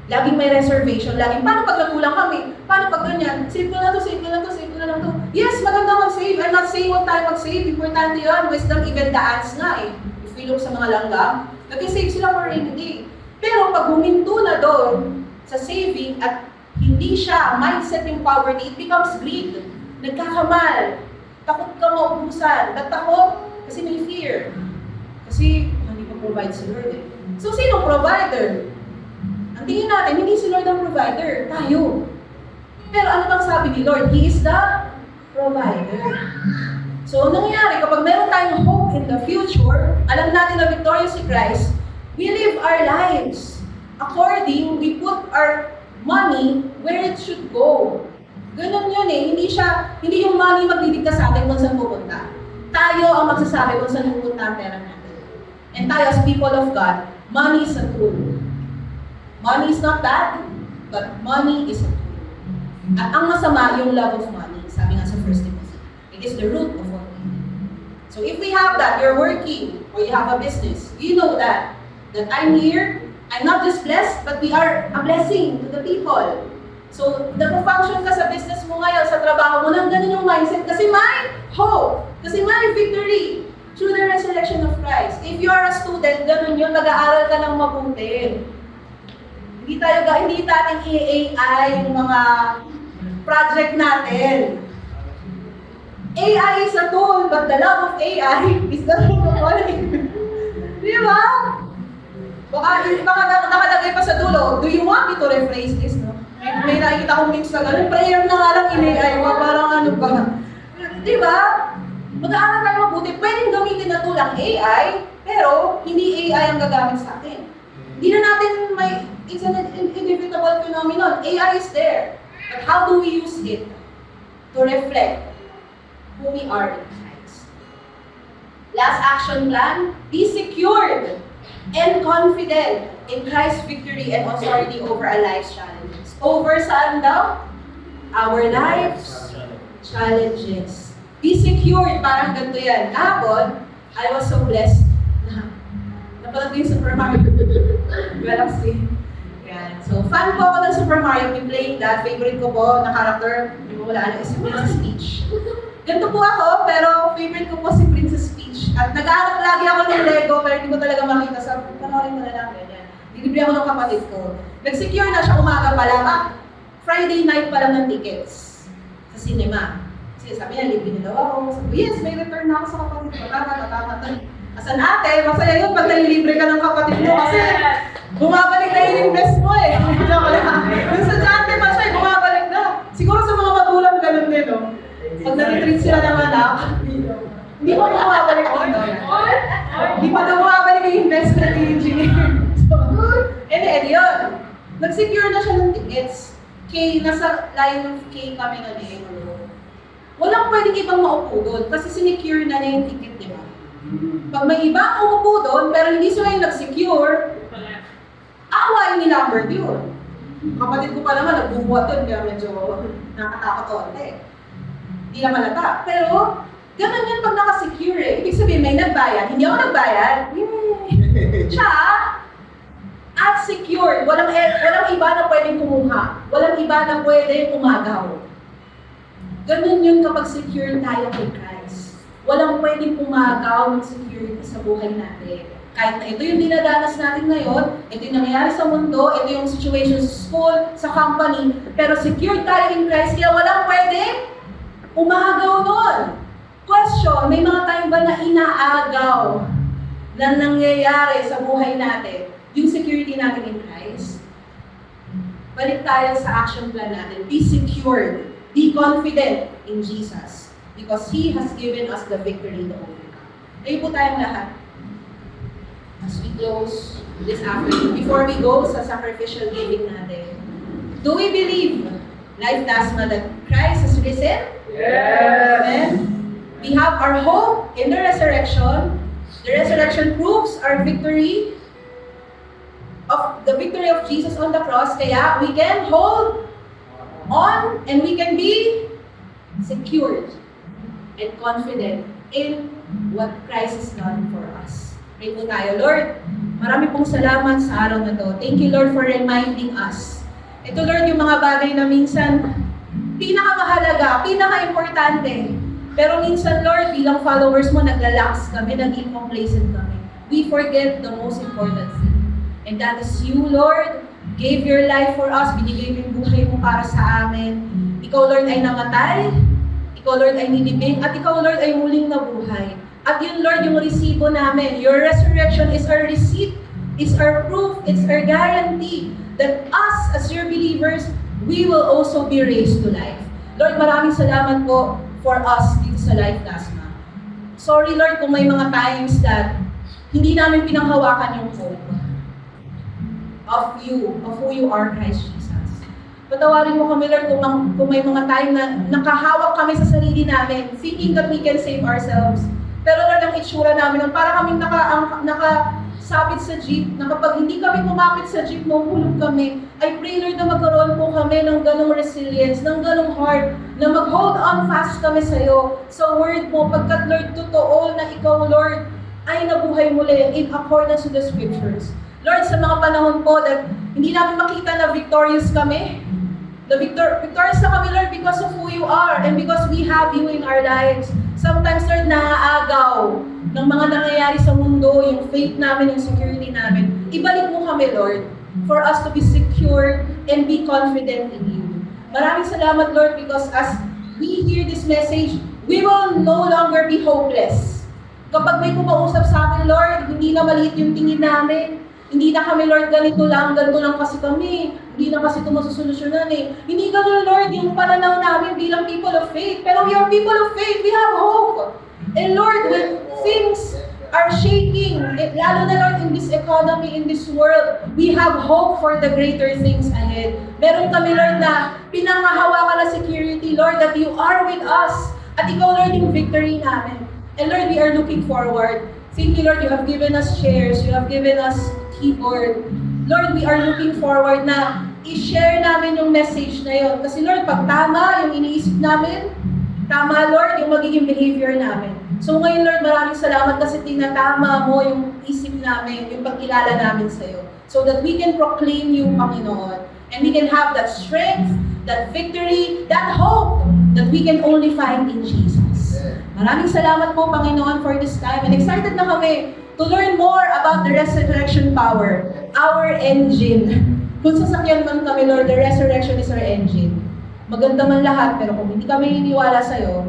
Laging may reservation, laging, paano pag nakulang kami? Paano pag ganyan? Save ko na to, save ko na to, save ko na lang to. Yes, maganda mag-save. I'm not saying huwag tayo mag-save. Importante yun. Wisdom, even the ants nga eh. If we look sa mga langgam, nag-save sila for rainy day. Pero pag huminto na doon sa saving at hindi siya mindset yung poverty, it becomes greed. Nagkakamal. Takot ka maubusan. Natakot kasi may fear. Kasi hindi pa provide si Lord eh. So, sino provider? Ang tingin natin, hindi si Lord ang provider. Tayo. Pero ano bang sabi ni Lord? He is the provider. So, ang nangyayari, kapag meron tayong hope in the future, alam natin na victorious si Christ, we live our lives according, we put our money where it should go. Ganun yun eh. Hindi yung money magdidikta sa atin kung saan pupunta. Tayo ang magsasabi kung saan pupunta ang pera natin. And tayo as people of God, money is a tool. Money is not bad, but money is a tool. At ang masama, yung love of money. Sabi nga sa 1 Timothy, it is the root of all evil. So if we have that, you're working, or you have a business, you know that I'm here, I'm not just blessed, but we are a blessing to the people. So, nag-function ka sa business mo ngayon, sa trabaho mo, nang ganun yung mindset. Kasi may hope. Kasi may victory through the resurrection of Christ. If you are a student, ganun yun, mag-aaral ka ng mabuti. Hindi natin i-AI yung mga project natin. AI is a tool, but the love of AI is the root of all evil. Di ba? Baka nakalagay pa sa dulo, do you want me to rephrase this, no? May nakikita kong memes na gano'n, prayer na nga lang in-AI mo, parang ano ba? Di ba? Mag-aaral tayo mabuti, pwedeng gamitin na tulang AI, pero hindi AI ang gagamit sa atin. Hindi na natin it's an inevitable phenomenon. AI is there. But how do we use it to reflect who we are in Christ? Last action plan, be secured and confident in Christ's victory and authority over our life's challenges. Over saan daw? Our life's challenges. Be secured, parang ganito yan. Kahapon, I was so blessed na napanood ko yung Super Mario Galaxy. Yan. So, fan po ako ng Super Mario, been playing that. Favorite ko po na character, hindi mo wala is Princess Peach. Ganito po ako, pero favorite ko po si Princess Peach. At nag-aaral lagi ako ng Lego, pero hindi ko talaga makita. So, panoorin ko na lang ganyan. Dilibre ako ng kapatid ko. Nag-secure na siya umaga pa lang. Friday night pa lang ng tickets sa cinema. Kasi sabi niya, libre niya daw ako. Sabi, yes, may return na ako sa kapatid ko. Tama. As an ate, masaya yun pag nalilibre ka ng kapatid mo kasi bumabalik na yung invest mo eh. Yung sa dati pa siya, bumabalik na. Siguro sa mga magulang ganun din, no? Pag na-retreat sila ng anak, Hindi pa bumabalik dito. Hindi pa daw bumabalik yung investment ni engineer. So, yun. Nag-secure na siya ng tickets. Nasa line of K kami na Negro. Walang pwedeng ibang maupo doon kasi sinecure na yung ticket, di ba? Pag may ibang umupo doon, pero hindi sila yung nag-secure, awayin ni Lambert yun. Kapatid ko pa naman, nagbubuhat doon, kaya medyo nakatakot konti. Hindi na malata. Pero, ganun yan pag nakasecure eh. Ibig sabihin, may nagbayad. Hindi ako nagbayad. Siya, at secured. Walang iba na pwedeng kumuha. Walang iba na pwedeng umagaw. Ganun yun kapag secure tayo kay Christ. Walang pwedeng umagaw ng security sa buhay natin. Kahit na ito yung dinadanas natin ngayon, ito yung nangyayari sa mundo, ito yung situation sa school, sa company, pero secured tayo in Christ, kaya walang pwedeng umagaw nun. Question, may mga time ba na inaagaw na nangyayari sa buhay natin, yung security natin in Christ? Balik tayo sa action plan natin. Be secured. Be confident in Jesus. Because He has given us the victory to overcome. Tayo po tayong lahat. As we close this afternoon, before we go sa sacrificial giving natin, do we believe, Life Dasma, that Christ has risen? Yes! Amen? We have our hope in the resurrection. The resurrection proves our victory, of the victory of Jesus on the cross. Kaya we can hold on and we can be secured and confident in what Christ has done for us. Pray po tayo, Lord. Marami pong salamat sa araw na to. Thank you, Lord, for reminding us. Ito, Lord, yung mga bagay na minsan pinakamahalaga, pinaka-importante. Pero minsan, Lord, bilang followers mo, naglalax kami, naging complacent kami. We forget the most important thing. And that is you, Lord, gave your life for us, binigay mo yung buhay mo para sa amin. Ikaw, Lord, ay namatay, ikaw, Lord, ay nilibing, at ikaw, Lord, ay muling nabuhay. At yun, Lord, yung resibo namin. Your resurrection is our receipt, is our proof, it's our guarantee that us, as your believers, we will also be raised to life. Lord, maraming salamat po for us dito sa Life Dasma. Sorry, Lord, kung may mga times that hindi namin pinanghawakan yung hope of you, of who you are, Christ Jesus. Patawarin mo kami, Lord, kung may mga time na nakahawak kami sa sarili namin, thinking that we can save ourselves. Pero Lord, ang itsura namin, para kaming nakasabit sa jeep, na kapag hindi kami kumapit sa jeep, mahuhulog kami. I pray, Lord, na magkaroon po kami ng ganong resilience, ng ganong heart, na mag-hold on fast kami sa'yo, sa word mo, pagkat, Lord, totoo na ikaw, Lord, ay nabuhay muli in accordance to the scriptures. Lord, sa mga panahon po that hindi namin makita na victorious kami, victorious na kami, Lord, because of who you are and because we have you in our lives. Sometimes, Lord, naaagaw ng mga nangyayari sa mundo, yung faith namin, yung security namin. Ibalik mo kami, Lord, for us to be secure and be confident in you. Maraming salamat, Lord, because as we hear this message, we will no longer be hopeless. Kapag may kumausap sa amin, Lord, hindi na maliit yung tingin namin. Hindi na kami, Lord, ganito lang kasi kami. Hindi na kasi ito masusolusyonan eh. Hindi ganun, Lord, yung pananaw namin bilang people of faith. Pero we are people of faith, we have hope. And Lord, when things are shaking, lalo na, Lord, in this economy, in this world, we have hope for the greater things ahead. Meron kami, Lord, na pinangahawakan na security, Lord, that you are with us. At ikaw, Lord, yung victory namin. And Lord, we are looking forward. Thank you, Lord, you have given us chairs, you have given us keyboard. Lord, we are looking forward na i-share namin yung message na yun. Kasi Lord, pag tama yung iniisip namin, tama, Lord, yung magiging behavior namin. So ngayon, Lord, maraming salamat kasi tinatama mo yung isip namin, yung pagkilala namin sa'yo. So that we can proclaim you, Panginoon. And we can have that strength, that victory, that hope that we can only find in Jesus. Maraming salamat po, Panginoon, for this time. And excited na kami to learn more about the resurrection power, our engine. Kung sasakyan man kami, Lord, the resurrection is our engine. Maganda man lahat, pero kung hindi kami hiniwala sa'yo,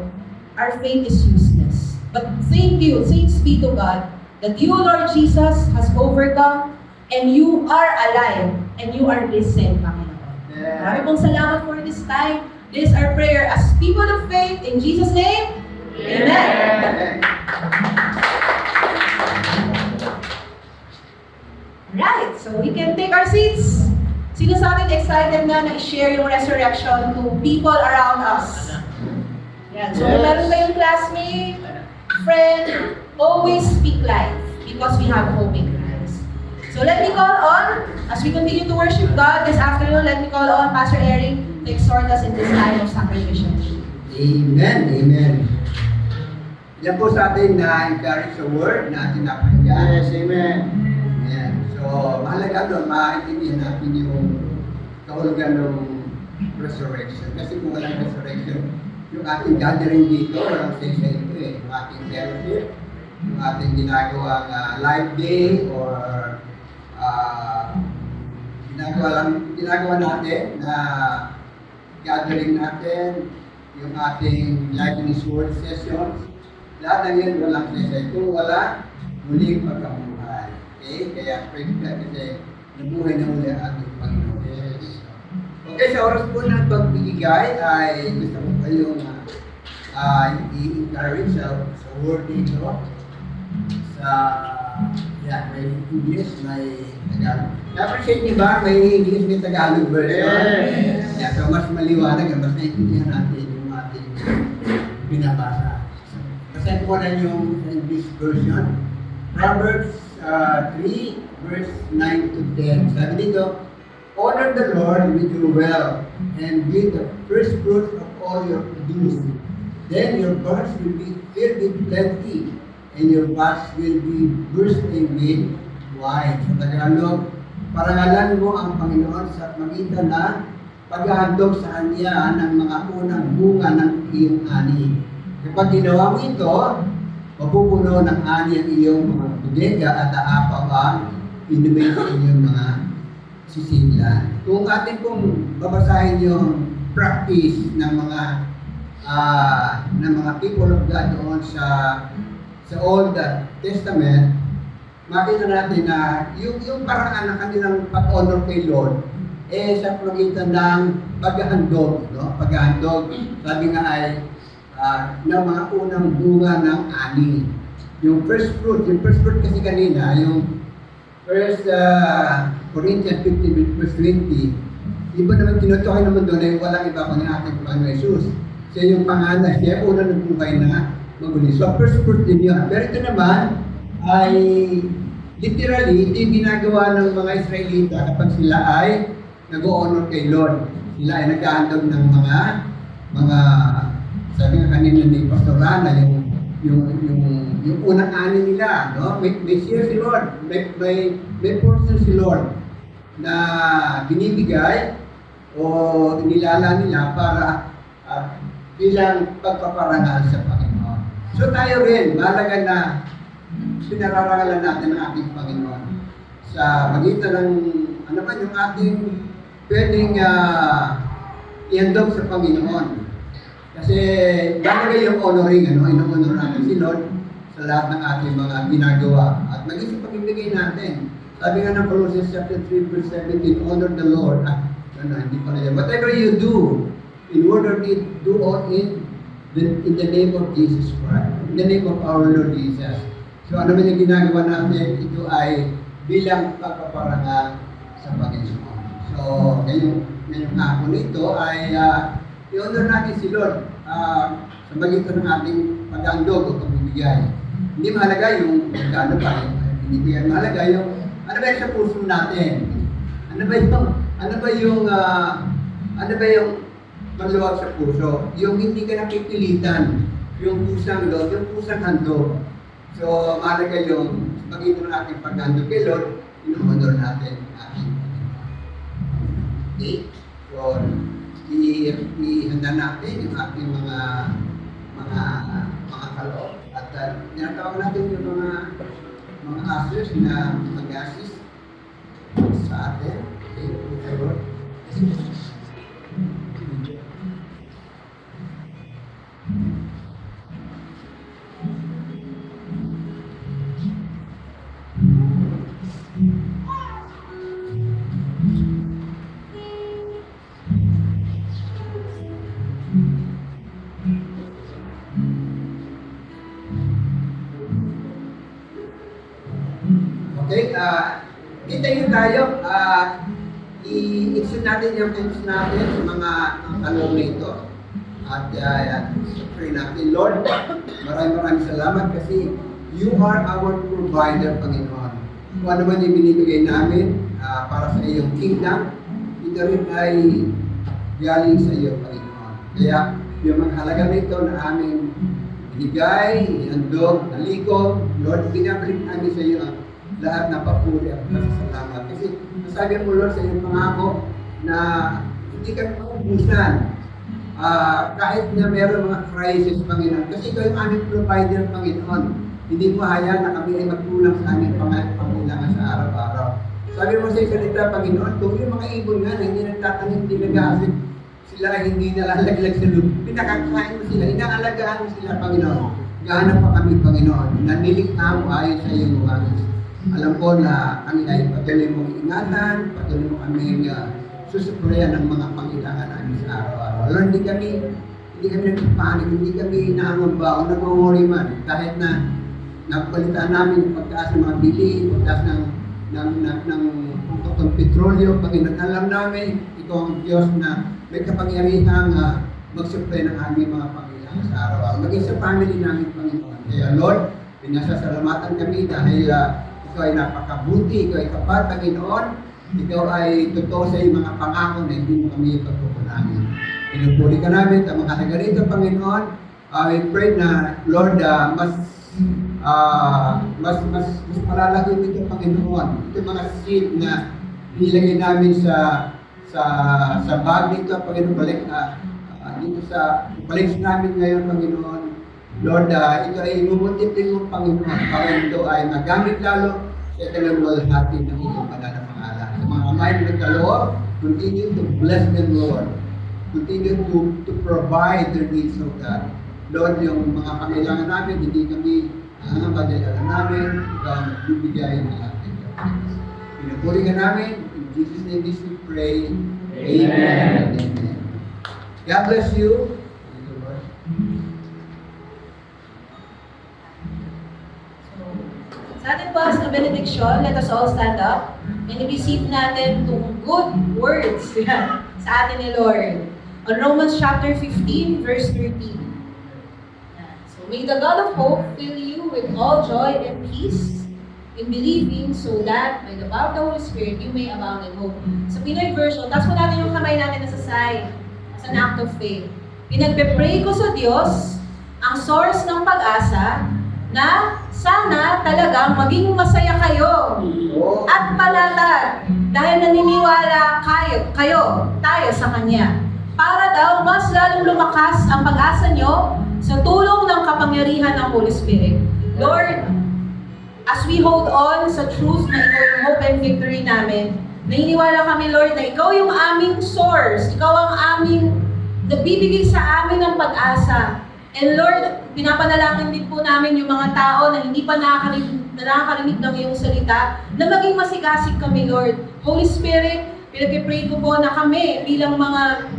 our faith is useless. But thank you, thanks be to God, that you, Lord Jesus, has overcome, and you are alive, and you are risen, Panginoon. Maraming pong salamat for this time. This is our prayer as people of faith, in Jesus' name, Amen. Right, so we can take our seats. Sino sa atin excited na i-share yung resurrection to people around us? Yan. So, kung meron kayong classmate, friend, always speak life because we have hope in Christ. So, let me call on, as we continue to worship God this afternoon, let me call on Pastor Eric to exhort us in this time of sacrificial. Amen. Amen. Yan po sa atin na encourage sa word na ating napakinggan. Yes, amen. Ayan. So, mahalaga doon, maintindihan natin yung kahulugan ng resurrection. Kasi kung walang resurrection, yung ating gathering dito, walang sense ito eh. Yung ating fellowship, yung ating ginagawang live day or ginagawa natin na gathering natin, yung ating live news word sessions, lahat ng yan walang sense ito. Wala muling pagkabuhay. Okay? Kaya pray ka kasi nabuhay na muli ang ating Panginoon. Okay, sa oras po ng pagbibigay ay gusto ko kayong i-encourage sa word dito. May English, may Tagalog. Na-appreciate niyo ba? May English, may Tagalog version. Yes. Yeah, so mas maliwanag, mas naiintindihan natin yung ating binabasa. Basahin ko na yung English version. Proverbs 3, verse 9 to 10. Sabi dito, honor the Lord with your wealth and with the first fruits of all your produce. Then your barns will be filled with plenty, and your vats will be bursting with wine. Sa Tagalog, parangalan mo ang Panginoon sa magitan na paghahandog sa Kanya ng mga unang bunga ng iyong ani. Kapag ginawa mo ito, mapupuno ng ani ang iyong mga bodega at aapaw ang inumin sa inyong mga sisidlan. Kung atin pong babasahin yung practice ng mga people of God doon sa Old Testament, makita natin na yung paraan ng kanilang pag-honor kay Lord sa pagitan ng paghahandog, no? Paghahandog, sabi nga ay ng mga unang bunga ng ani. Yung first fruit kasi kanina, yung First Corinthians 15 verse 20, iba naman tinutukoy naman doon ay walang iba pang ating Panginoon Jesus. Siya yung pangalan, siya una ng buhay na maguli. So first fruit din yun. Pero ito naman ay literally, ito yung ginagawa ng mga Israelita kapag sila ay nag-o-honor kay Lord. Sila ay naghahandog ng mga sabi nga kanina ni Pastor Rana, yung unang ani nila, no? May share si Lord, may portion si Lord na binibigay o inilala nila para bilang pagpaparangal sa Panginoon. So tayo rin, mahalaga na pinararangalan natin ang ating Panginoon sa magitan ng ano ba yung ating pwedeng ihandog sa Panginoon. Kasi mahalaga yung honoring, ino-honor natin si Lord sa lahat ng ating mga ginagawa. At maging sa pag-ibigay natin. Sabi nga ng Colossians chapter 3 verse 17, honor the Lord. Hindi pala yan. Whatever you do, in word or deed, do all in the name of Jesus Christ. In the name of our Lord Jesus. So ano man yung ginagawa natin, ito ay bilang pagpaparangal sa Panginoon. So ngayong hapon nito ay i-honor natin si Lord sa magitan ng ating paghandog o pagbibigay. Hindi mahalaga yung magkano pa yung binibigay. Mahalaga yung ano ba yung sa puso natin? Ano ba yung maluwag sa puso? Yung hindi ka napipilitan, yung pusang loob, yung pusang handog. So mahalaga yung sa magitan ng ating paghandog kay Lord, ino-honor natin ating okay? So ihanda natin yung ating mga kaloob at tinatawag natin yung mga ushers na mag-assist sa atin. Okay, Okay? Kita yun tayo. I-extend natin yung thanks natin sa mga kalong nito. At pray natin, Lord, maraming salamat kasi you are our provider, Panginoon. Kung ano man yung binibigay namin para sa iyong kingdom, ito rin ay galing sa iyo, Panginoon. Kaya yung mga halaga nito na aming binigay, ihandog, nalikod, Lord, binabalik namin sa iyo ang lahat ng papuri at pasasalamat. Kasi nasabi mo, Lord, sa iyong pangako na hindi kami maubusan kahit na meron mga crisis, Panginoon. Kasi ikaw yung aming provider, Panginoon. Hindi mo hayaan na kami ay magkulang sa aming pangailangan sa araw-araw. Sabi mo sa salita, Panginoon, kung yung mga ibon nga na hindi nagtatanim, hindi nag-aasip, sila ay hindi nalalaglag sa lupa. Pinakakain mo sila, inaalagaan mo sila, Panginoon. Gahanap pa kami, Panginoon. Nanilikha mo ayon sa iyong umalis. Alam ko na kami ay patuloy mong ingatan, patuloy mo kami susuprayan ng mga pangailangan namin sa araw-araw. Lord, hindi kami nagpapanik, hindi kami naangamba o nag-worry man. Kahit na napalitan namin yung pagtaas ng mga bili, pagtaas ng petrolyo, Panginoon, alam namin, ikaw ang Diyos na may kapangyarihang mag-supply ng aming mga pangailangan sa araw-araw. Maging sa family namin, Panginoon. Kaya Lord, pinasasalamatan kami dahil ikaw ay napakabuti, ikaw ay kapal, Panginoon. Ikaw ay totoo sa iyong mga pangako na hindi mo kami ipagkukunamin. Pinupuri ka namin sa mga taga rito, Panginoon. I pray na, Lord, mas malalago dito, Panginoon. Ito mga seed na nilagay namin sa bag dito, Panginoon, balik namin ngayon, Panginoon. Lord, ito ay imumultiply mo, Panginoon, para ito ay magamit lalo sa kaluluwalhati ng iyong banal na pangalan. Sa mga kamay na nagkaloob, continue to bless them, Lord. Continue to provide their needs, O God. Lord, yung mga pangailangan namin, hindi kami padala namin, ikaw ang nagbibigay ng ating Diyos. Pinupuri ka namin, in Jesus' name we pray. Amen. Amen. God bless you. Thank you, Lord. Sa ating past na benediction, let us all stand up and receive natin itong good words sa atin ni Lord. On Romans chapter 15, verse 13. So, may the God of hope fill you with all joy and peace in believing so that by the power of the Holy Spirit, you may abound in hope. Sa Pinoy version, taas mo natin yung kamay natin na sa side as an act of faith. Pinagpe-pray ko sa Diyos, ang source ng pag-asa, na sana talagang maging masaya kayo at palatag dahil naniniwala tayo sa Kanya. Para daw mas lalong lumakas ang pag-asa nyo sa tulong ng kapangyarihan ng Holy Spirit. Lord, as we hold on sa truth na ikaw yung hope and victory namin, naniniwala kami, Lord, na ikaw yung aming source, ikaw ang aming nabibigay sa amin ng pag-asa. And Lord, pinapanalangin din po namin yung mga tao na hindi pa nakakarinig ng iyong salita, na maging masigasig kami, Lord. Holy Spirit, pinag-pray ko po na kami bilang mga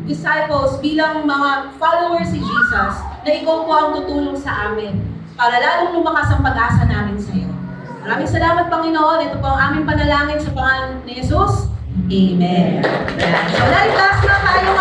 disciples, bilang mga followers si Jesus, na ikaw po ang tutulong sa amin para lalong lumakas ang pag-asa namin sa iyo. Maraming salamat, Panginoon. Ito po ang aming panalangin sa pangalan ni Jesus. Amen. So, live class na tayo